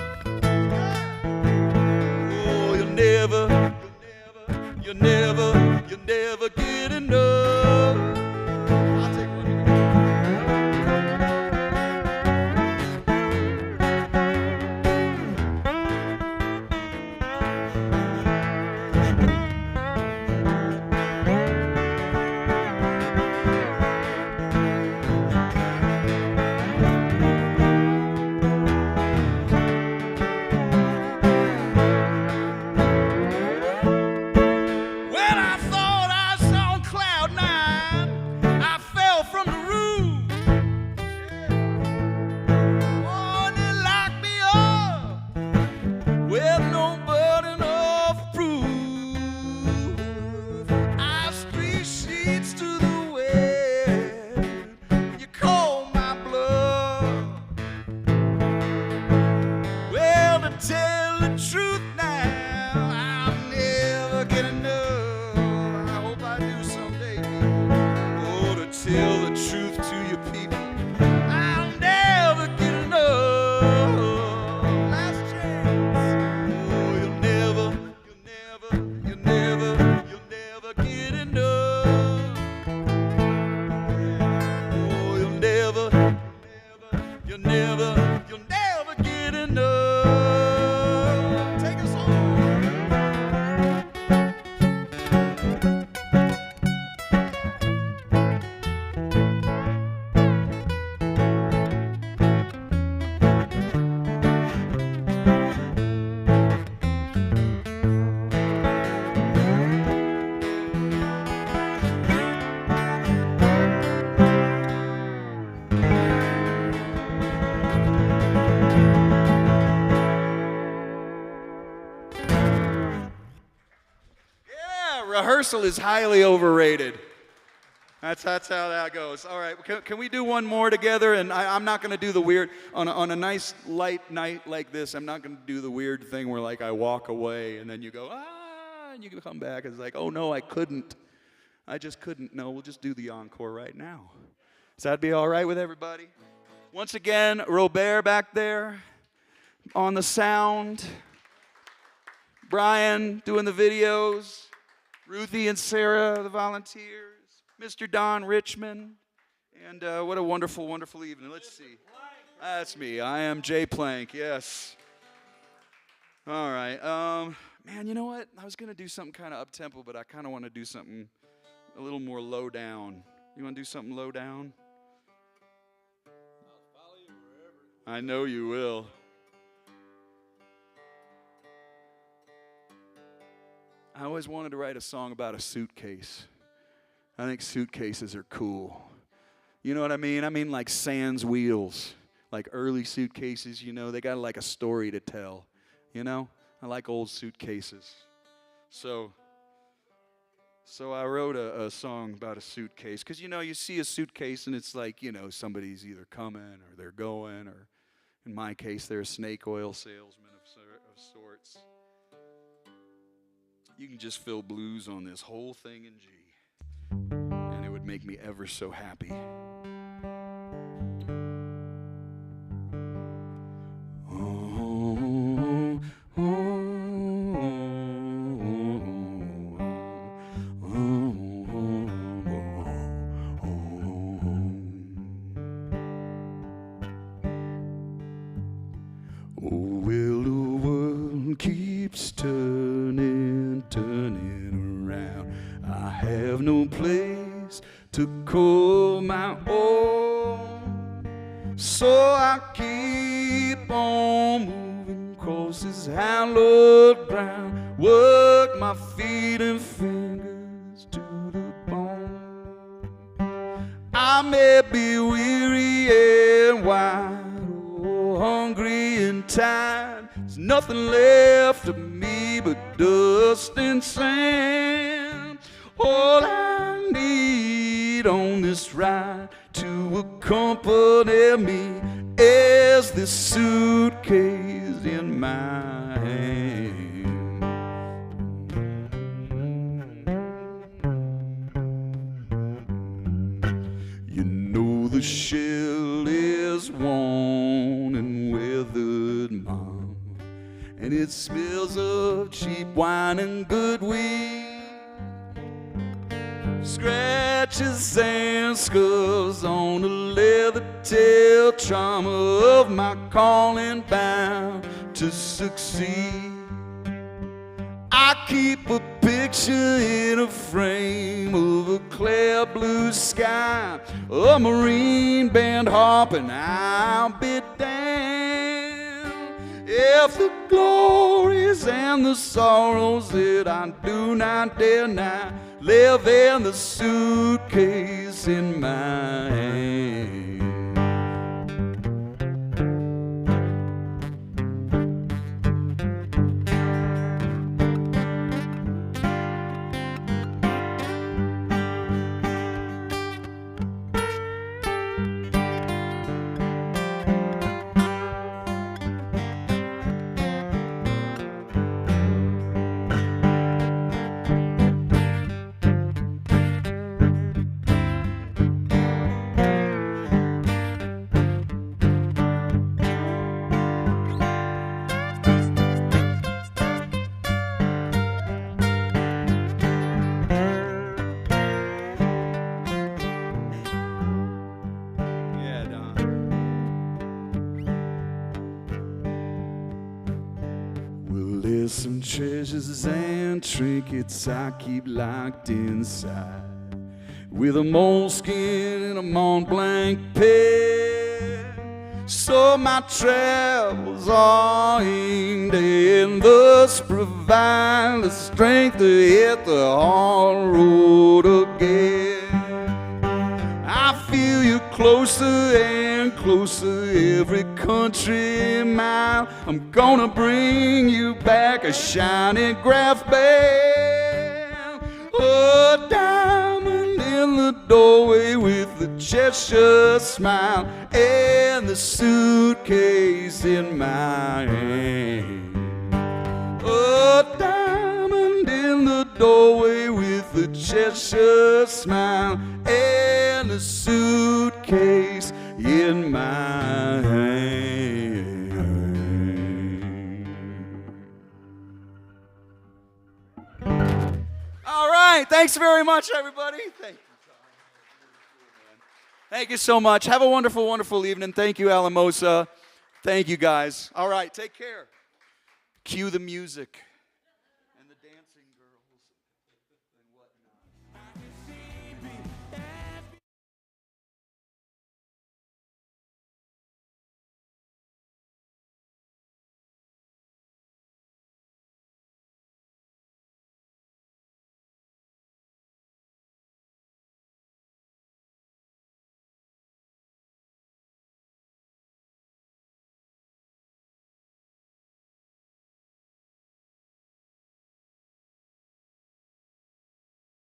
Oh, you'll never get enough. I'll take one here. When I thought I was on cloud nine, I fell from the roof. Oh, and they locked me up with no burden of proof. I was 3 sheets to the wind. You called my bluff. Well, to tell the truth now, I'll never get enough. I hope I do someday, people. Oh, to tell the truth to you people, I'll never get enough. Last chance. Oh, you'll never get enough. Oh, you'll never get enough. Take rehearsal is highly overrated. That's how that goes. All right, can we do one more together? And I'm not going to do the weird, on a nice light night like this, I'm not going to do the weird thing where like I walk away and then you go, and you can come back. It's like, oh no, I couldn't. I just couldn't. No, we'll just do the encore right now. Does that be all right with everybody? Once again, Robert back there on the sound. Brian doing the videos. Ruthie and Sarah, the volunteers. Mr. Don Richmond, and what a wonderful, wonderful evening. Let's see. That's me. I am Jay Plank, yes. All right. Man, you know what? I was going to do something kind of up-tempo, but I kind of want to do something a little more low down. You want to do something low down? I'll follow you wherever. I know you will. I always wanted to write a song about a suitcase. I think suitcases are cool. You know what I mean? I mean like sans wheels, like early suitcases, you know, they got like a story to tell, you know? I like old suitcases. So I wrote a song about a suitcase, because, you know, you see a suitcase and it's like, you know, somebody's either coming or they're going, or in my case, they're a snake oil salesman of sorts. You can just fill blues on this whole thing in G. And it would make me ever so happy. Oh, well, the world keeps turning around. I have no place to call my own, so I keep on moving across this hallowed ground, work my feet and fingers to the bone. I may be weary and wide, oh, hungry and tired. There's nothing left of me but dust and sand. All I need on this ride to accompany me is this suitcase in my hand. You know the shell is worn and weathered, Mom, and it smells of cheap wine and good weed. Scratches and scuffs on the leather tail, trauma of my calling, bound to succeed. I keep a picture in a frame of a clear blue sky, a marine band harping, I'll be damned if the glories and the sorrows that I do not deny live in the suitcase in my hand. There's some treasures and trinkets I keep locked inside, with a moleskin and a Mont Blanc pen. So my travels are aimed and thus provide the strength to hit the hard road again. I feel you closer and closer every country mile. I'm gonna bring you back a shiny graph band. A diamond in the doorway with a Cheshire smile and the suitcase in my hand. A diamond in the doorway with a Cheshire smile and a suitcase in my hand. All right, thanks very much, everybody. Thank you. Thank you so much. Have a wonderful, wonderful evening. Thank you, Alamosa. Thank you, guys. All right, take care. Cue the music.